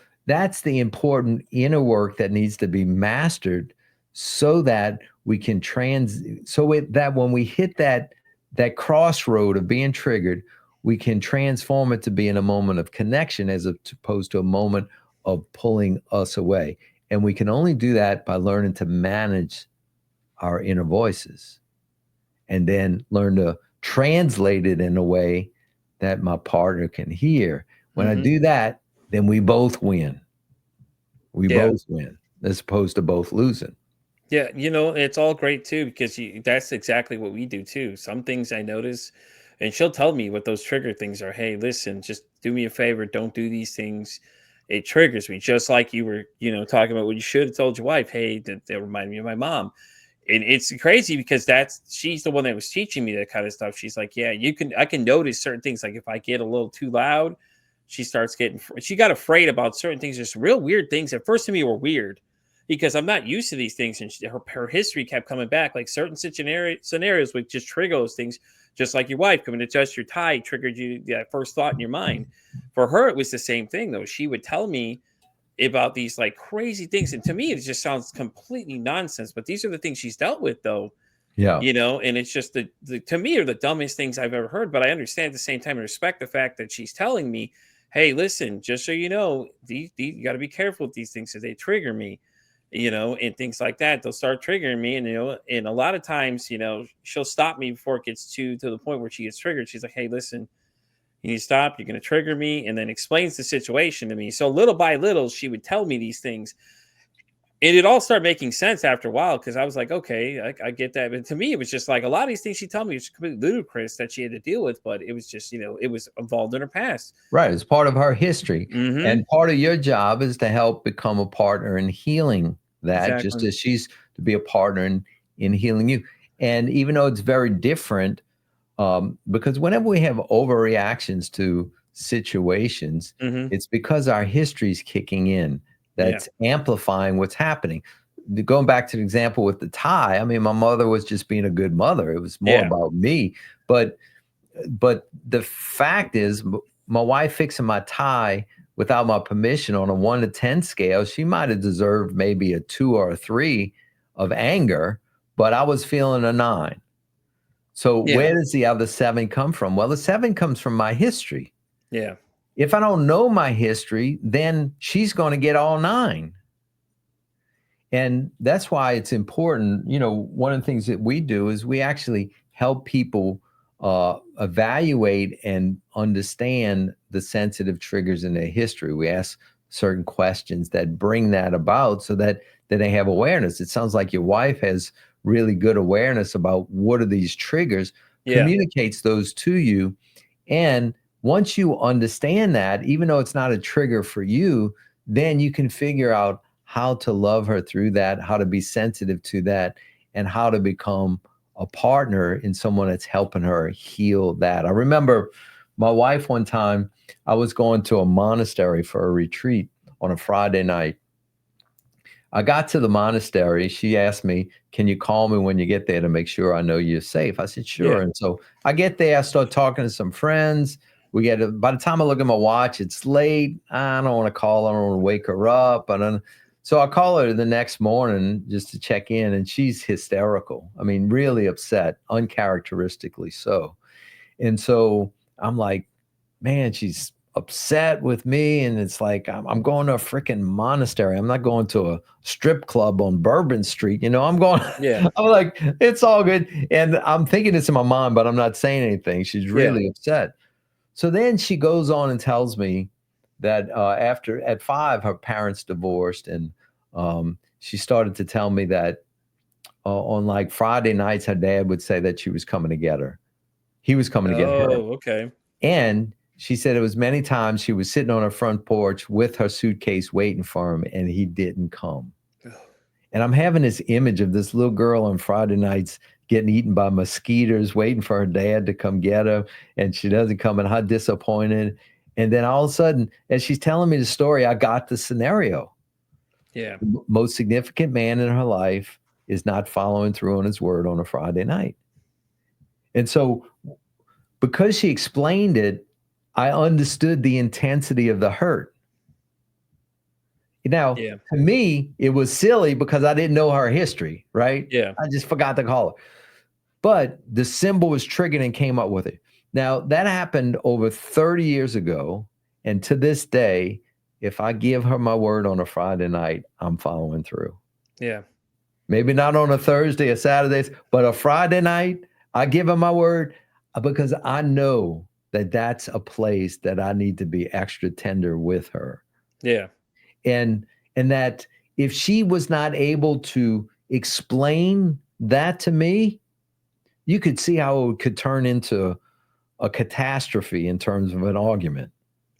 important inner work that needs to be mastered, so that we can that when we hit that crossroad of being triggered, we can transform it to be in a moment of connection as opposed to a moment of pulling us away. And we can only do that by learning to manage our inner voices, and then learn to translate it in a way that my partner can hear. When I Mhm. do that, then we both win. We Yeah. both win as opposed to both losing. Yeah, it's all great too because that's exactly what we do too. Some things I notice, and she'll tell me what those trigger things are. Hey, listen, just do me a favor, don't do these things. It triggers me, just like you were, talking about what you should have told your wife. Hey, that reminded me of my mom. And it's crazy because she's the one that was teaching me that kind of stuff. She's like, yeah, I can notice certain things. Like if I get a little too loud, she got afraid about certain things, just real weird things. At first to me were weird because I'm not used to these things. And her history kept coming back, like certain scenarios would just trigger those things, just like your wife coming to adjust your tie triggered you that first thought in your mind. For her, it was the same thing though. She would tell me about these like crazy things. And to me, it just sounds completely nonsense. But these are the things she's dealt with though. Yeah. And it's just the to me are the dumbest things I've ever heard. But I understand at the same time and respect the fact that she's telling me, hey, listen, just so you know, you got to be careful with these things because they trigger me, and things like that. They'll start triggering me. And a lot of times, she'll stop me before it gets to the point where she gets triggered. She's like, hey, listen, you need to stop. You're going to trigger me. And then explains the situation to me. So little by little, she would tell me these things. And it all started making sense after a while because I was like, okay, I get that. But to me, it was just like a lot of these things she told me was completely ludicrous that she had to deal with. But it was just, it was involved in her past. Right. It's part of her history. Mm-hmm. And part of your job is to help become a partner in healing that, just Exactly. as she's to be a partner in healing you. And even though it's very different, because whenever we have overreactions to situations, Mm-hmm. it's because our history is kicking in. That's amplifying what's happening. Going back to the example with the tie, I mean, my mother was just being a good mother. It was more about me. But the fact is, my wife fixing my tie without my permission on a 1 to 10 scale, she might have deserved maybe a 2 or a 3 of anger, but I was feeling a 9. So where does the other 7 come from? Well, the 7 comes from my history. Yeah. If I don't know my history, then she's going to get all 9. And that's why it's important. One of the things that we do is we actually help people evaluate and understand the sensitive triggers in their history. We ask certain questions that bring that about so that they have awareness. It sounds like your wife has really good awareness about what are these triggers, communicates those to you. And once you understand that, even though it's not a trigger for you, then you can figure out how to love her through that, how to be sensitive to that, and how to become a partner in someone that's helping her heal that. I remember my wife one time, I was going to a monastery for a retreat on a Friday night. I got to the monastery. She asked me, can you call me when you get there to make sure I know you're safe? I said, sure. And so I get there, I start talking to some friends. By the time I look at my watch, it's late. I don't want to call her. I don't want to wake her up. So I call her the next morning just to check in, and she's hysterical. I mean, really upset, uncharacteristically so. And so I'm like, man, she's upset with me. And it's like, I'm going to a freaking monastery. I'm not going to a strip club on Bourbon Street. I'm going, I'm like, it's all good. And I'm thinking this in my mind, but I'm not saying anything. She's really upset. So then she goes on and tells me that at 5, her parents divorced. And she started to tell me that on like Friday nights, her dad would say that she was coming to get her. He was coming to get her. Oh, okay. And she said it was many times she was sitting on her front porch with her suitcase waiting for him, and he didn't come. And I'm having this image of this little girl on Friday nights getting eaten by mosquitoes, waiting for her dad to come get her, and she doesn't come, and how disappointed. And then all of a sudden, as she's telling me the story, I got the scenario. Yeah. The most significant man in her life is not following through on his word on a Friday night. And so because she explained it, I understood the intensity of the hurt. Now, to me, it was silly because I didn't know her history, right? Yeah. I just forgot to call her. But the symbol was triggered and came up with it. Now, that happened over 30 years ago. And to this day, if I give her my word on a Friday night, I'm following through. Yeah. Maybe not on a Thursday or Saturdays, but a Friday night, I give her my word because I know that that's a place that I need to be extra tender with her. Yeah. And that if she was not able to explain that to me, you could see how it could turn into a catastrophe in terms of an argument.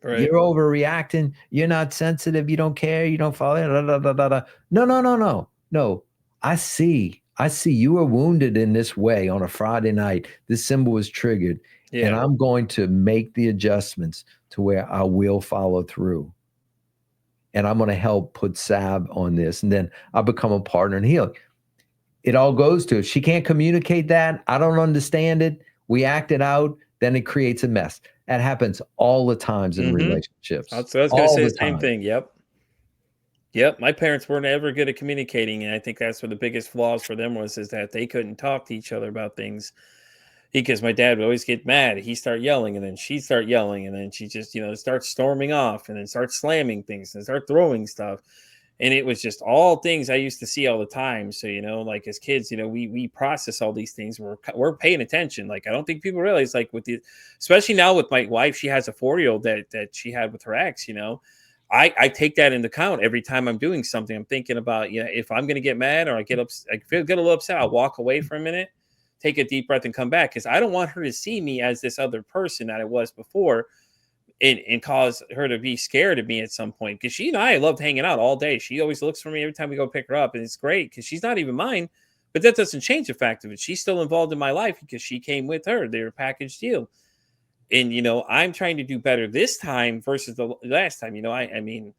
Right. You're overreacting. You're not sensitive. You don't care. You don't follow. Da, da, da, da, da. No, no, no, no, no. I see. You were wounded in this way on a Friday night. This symbol was triggered, and Yeah. I'm going to make the adjustments to where I will follow through. And I'm going to help put salve on this, and then I'll become a partner in healing. It all goes to, if she can't communicate that, I don't understand it, we act it out, then it creates a mess. That happens all the times in relationships. I was going to All say the the same time. thing. Yep. Yep. My parents weren't ever good at communicating. And I think that's what the biggest flaws for them was, is that they couldn't talk to each other about things. Because my dad would always get mad. He'd start yelling, and then she'd start yelling, and then she just, start storming off, and then start slamming things and start throwing stuff. And it was just all things I used to see all the time. So, like as kids, we process all these things. We're paying attention. Like, I don't think people realize, like, especially now with my wife, she has a 4-year-old that she had with her ex. I take that into account every time I'm doing something. I'm thinking about, if I'm going to get mad or I get get a little upset, I'll walk away for a minute, take a deep breath, and come back, because I don't want her to see me as this other person that I was before, and cause her to be scared of me at some point. Because she and I loved hanging out all day. She always looks for me every time we go pick her up, and it's great because she's not even mine. But that doesn't change the fact of it. She's still involved in my life because she came with her. They're a package deal. And I'm trying to do better this time versus the last time. I mean,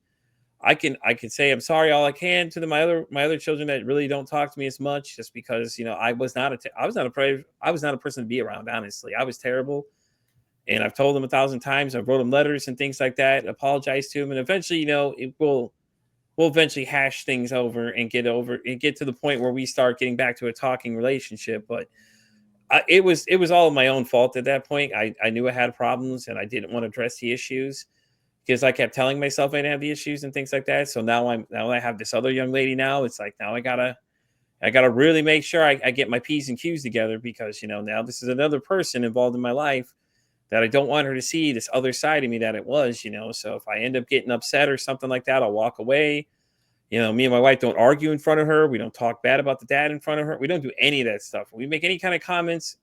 I can say I'm sorry all I can to my other children that really don't talk to me as much, just because I was not a person to be around. Honestly, I was terrible, and I've told them 1,000 times. I've wrote them letters and things like that, apologized to them, and eventually, we'll eventually hash things over and get to the point where we start getting back to a talking relationship. But it was all my own fault at that point. I knew I had problems, and I didn't want to address the issues, because I kept telling myself I didn't have the issues and things like that. So now I have this other young lady now. It's like, now I gotta really make sure I get my P's and Q's together, because now this is another person involved in my life that I don't want her to see this other side of me that it was. So if I end up getting upset or something like that, I'll walk away. Me and my wife don't argue in front of her. We don't talk bad about the dad in front of her. We don't do any of that stuff. When we make any kind of comments,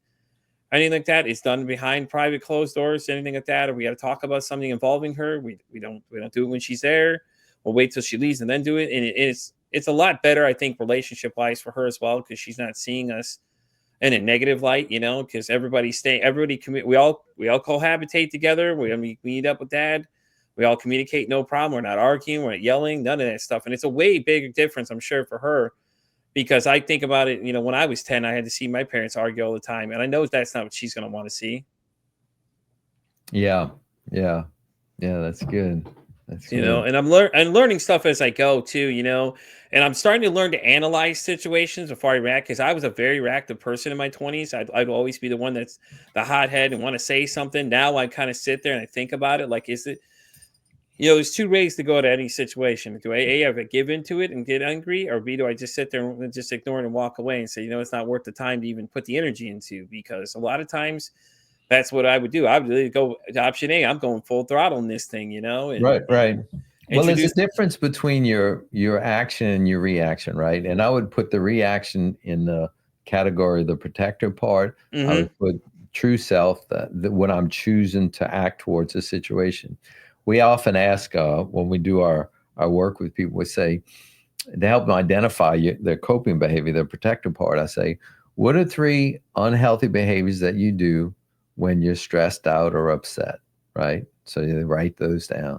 anything like that, it's done behind private closed doors, anything like that, or we got to talk about something involving her. We don't do it when she's there. We'll wait till she leaves and then do it. And it's a lot better, I think, relationship wise for her as well, because she's not seeing us in a negative light, because we all cohabitate together. We meet up with dad. We all communicate, no problem. We're not arguing, we're not yelling, none of that stuff. And it's a way bigger difference, I'm sure, for her, because I think about it, when I was 10, I had to see my parents argue all the time. And I know that's not what she's going to want to see. Yeah. Yeah. Yeah. That's good. That's good. And I'm learning stuff as I go too, and I'm starting to learn to analyze situations before I react, because I was a very reactive person in my 20s. I'd always be the one that's the hothead and want to say something. Now I kind of sit there and I think about it. Like, is it, there's two ways to go to any situation. Do I have to give into it and get angry, or B, do I just sit there and just ignore it and walk away and say, it's not worth the time to even put the energy into? Because a lot of times that's what I would do. I would really go to option A. I'm going full throttle in this thing, and right. Well, there's a difference between your action and your reaction, right? And I would put the reaction in the category of the protector part. Mm-hmm. I would put true self, when I'm choosing to act towards a situation. We often ask when we do our work with people, we say, to help them identify their coping behavior, their protector part, I say, what are 3 unhealthy behaviors that you do when you're stressed out or upset, right? So you write those down.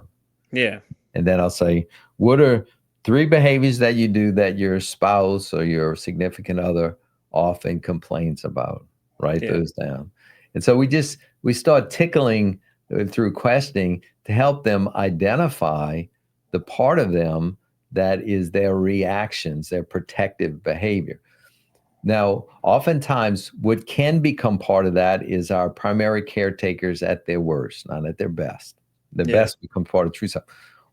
Yeah. And then I'll say, what are 3 behaviors that you do that your spouse or your significant other often complains about? Write those down. And so we start tickling through questioning to help them identify the part of them that is their reactions, their protective behavior. Now, oftentimes, what can become part of that is our primary caretakers at their worst, not at their best. The best become part of true self.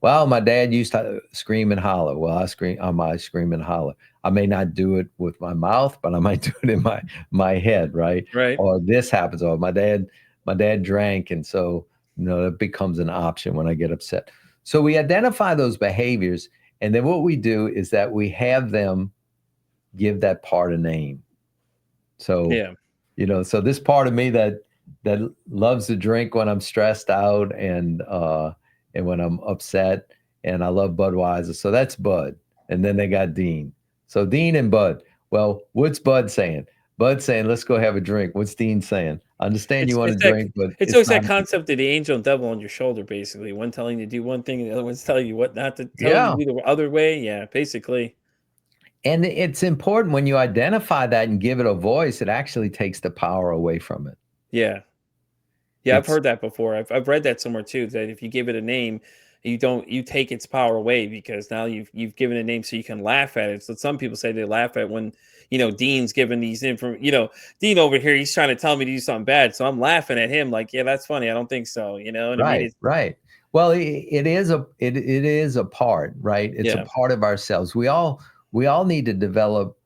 Well, my dad used to scream and holler. Well, I scream and holler. I may not do it with my mouth, but I might do it in my head, right? Right. Or this happens. Or my dad drank, and so it becomes an option when I get upset. So we identify those behaviors, and then what we do is that we have them give that part a name. So, Yeah. so this part of me that loves to drink when I'm stressed out and when I'm upset, and I love Budweiser. So that's Bud. And then they got Dean. So Dean and Bud. Well, what's Bud saying? Bud's saying, let's go have a drink. What's Dean saying? I understand you It's want it's to that drink, but it's it's always not. that concept of the angel and devil on your shoulder, basically. One telling you to do one thing, and the other one's telling you what not to, telling you Yeah. to do the other way. Yeah, basically. And it's important when you identify that and give it a voice, it actually takes the power away from it. Yeah. Yeah, I've It's heard that before. I've read that somewhere too, that if you give it a name, you take its power away because now you've given a name so you can laugh at it. So some people say they laugh at when, Dean's giving these Dean over here, he's trying to tell me to do something bad. So I'm laughing at him like, yeah, that's funny. I don't think so. You know what I mean? right, It's, right. Well, it is a part, right? It's a yeah, part of ourselves. We all need to develop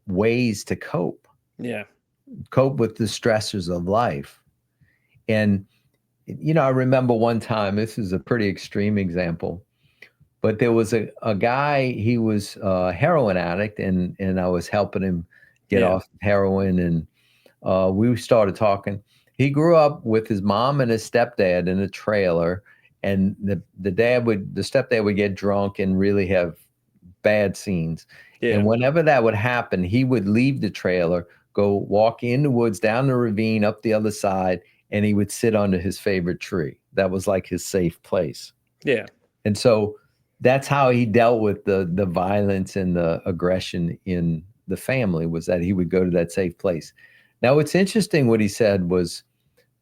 ways to yeah, cope with the stressors of life. And I remember one time, this is a pretty extreme example, but there was a guy, he was a heroin addict, and I was helping him get yeah, off heroin, and we started talking. He grew up with his mom and his stepdad in a trailer, and the stepdad would get drunk and really have bad scenes. And yeah, whenever that would happen, he would leave the trailer, go walk in the woods, down the ravine, up the other side, and he would sit under his favorite tree. That was like his safe place. yeah, And so that's how he dealt with the violence and the aggression in the family, was that he would go to that safe place. Now, what's interesting, what he said was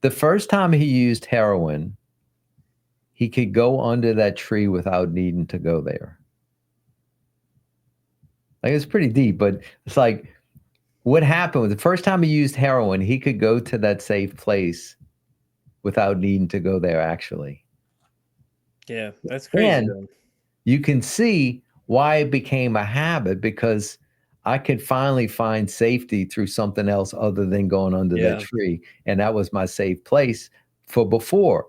the first time he used heroin, he could go under that tree without needing to go there. Like, it's pretty deep, but it's like what happened was the first time he used heroin, he could go to that safe place without needing to go there, actually. yeah. That's crazy And though. you can see why it became a habit, because I could finally find safety through something else other than going under that Yeah, tree. And that was my safe place for before.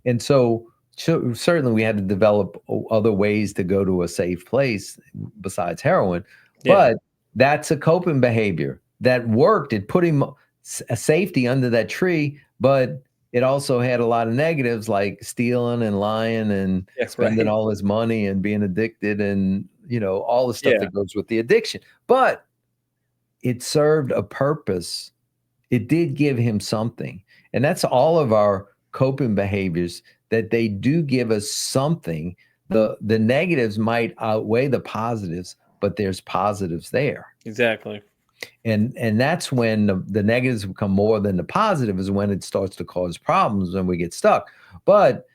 And so, certainly we had to develop other ways to go to a safe place besides heroin. yeah, But that's a coping behavior that worked. It put him a safety under that tree, but it also had a lot of negatives like stealing and lying and yeah, spending right. all his money and being addicted and all the stuff Yeah, that goes with the addiction. But it served a purpose. It did give him something. And that's all of our coping behaviors, that they do give us something. The negatives might outweigh the positives, but there's positives there. exactly. And that's when the negatives become more than the positive, is when it starts to cause problems, when we get stuck. But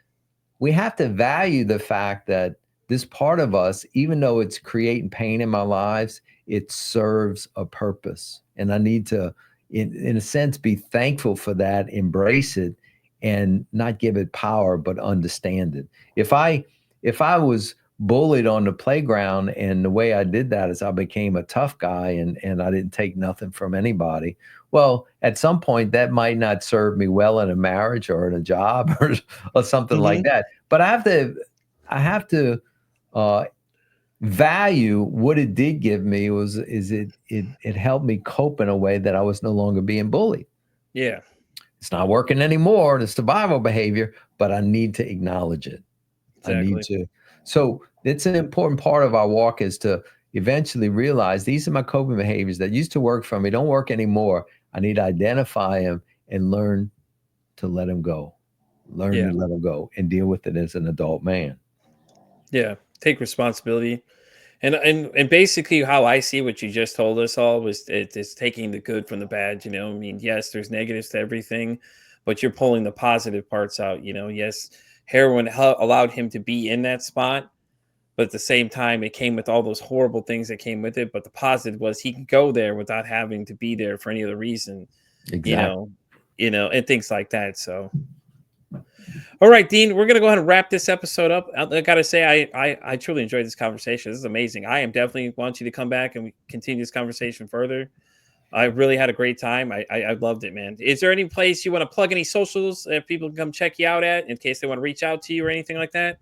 we have to value the fact that this part of us, even though it's creating pain in my lives, it serves a purpose. And I need to, in a sense, be thankful for that, embrace it, and not give it power, but understand it. If I was bullied on the playground, and the way I did that is I became a tough guy, and I didn't take nothing from anybody. Well, at some point that might not serve me well in a marriage or in a job or something like Hmm. that. But I have to uh, value what it did give me. It helped me cope in a way that I was no longer being bullied. Yeah, It's not working anymore, the survival behavior, but I need to acknowledge it. I need exactly. to. So it's an important part of our walk, is to eventually realize these are my coping behaviors that used to work for me, don't work anymore. I need to identify them and learn to let them go. Learn to Yeah, let them go and deal with it as an adult man. yeah. Take responsibility. And basically how I see what you just told us all was it's taking the good from the bad, I mean, yes, there's negatives to everything, but you're pulling the positive parts out, yes, heroin allowed him to be in that spot, but at the same time it came with all those horrible things that came with it, but the positive was he could go there without having to be there for any other reason, you Exactly. know, and things like that. So all right, Dean, we're gonna go ahead and wrap this episode up. I gotta say, I truly enjoyed this conversation. This is amazing. I am definitely want you to come back and we continue this conversation further. I really had a great time. I loved it, man. Is there any place you want to plug any socials that people can come check you out at in case they want to reach out to you or anything like that?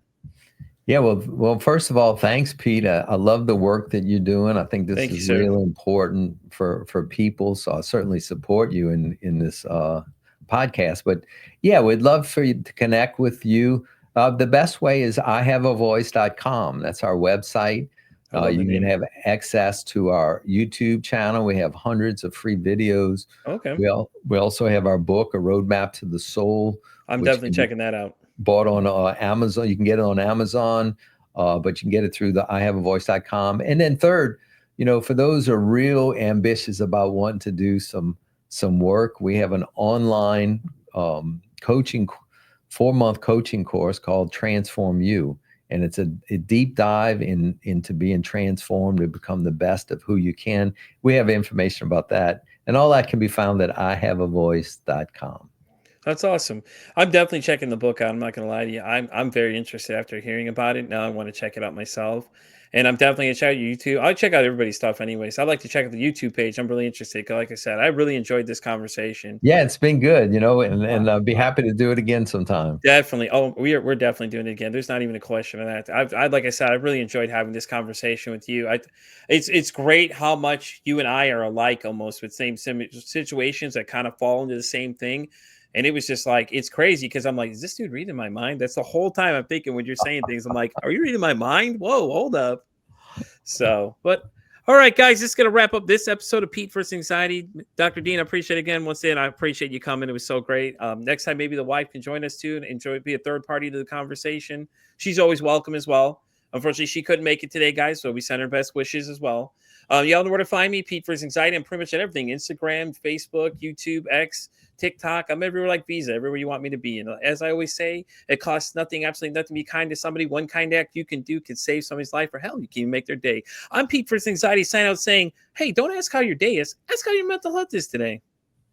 Yeah, well, first of all, thanks, Pete. I love the work that you're doing. I think this Thank you, is sir. really important for people. So I certainly support you in this podcast. But yeah, we'd love for you to connect with you. The best way is ihaveavoice.com. That's our website. I love the You can name. have access to our YouTube channel. We have hundreds of free videos. Okay. We also have our book, A Roadmap to the Soul, I'm which definitely can be checking that out. bought on Amazon. You can get it on Amazon, but you can get it through the ihaveavoice.com. And then third, for those who are real ambitious about wanting to do some work, we have an online coaching 4-month coaching course called Transform You. And it's a deep dive into being transformed to become the best of who you can. We have information about that. And all that can be found at ihaveavoice.com. That's awesome. I'm definitely checking the book out. I'm not going to lie to you. I'm very interested after hearing about it. Now I want to check it out myself. And I'm definitely going to check out YouTube. I check out everybody's stuff anyways. I like to check out the YouTube page. I'm really interested. 'Cause like I said, I really enjoyed this conversation. Yeah, it's been good, Wow. and I'd be Wow. happy to do it again sometime. Definitely. Oh, we're definitely doing it again. There's not even a question of that. Like I said, I really enjoyed having this conversation with you. It's great how much you and I are alike, almost with situations that kind of fall into the same thing. And it was just like it's crazy because I'm like, is this dude reading my mind? That's the whole time I'm thinking when you're saying things. I'm like, are you reading my mind? Whoa, hold up. So, but all right, guys, this is gonna wrap up this episode of Pete versus Anxiety. Dr. Dean, I appreciate it again. Once again, I appreciate you coming. It was so great. Next time, maybe the wife can join us too and be a third party to the conversation. She's always welcome as well. Unfortunately, she couldn't make it today, guys. So we send her best wishes as well. Y'all know where to find me, Pete versus Anxiety. I'm pretty much at everything: Instagram, Facebook, YouTube, X, TikTok. I'm everywhere like Visa, everywhere you want me to be. And as I always say, it costs nothing, absolutely nothing to be kind to somebody. One kind act you can do can save somebody's life, or hell, you can even make their day. I'm Pete versus Anxiety, sign out saying, hey, don't ask how your day is. Ask how your mental health is today.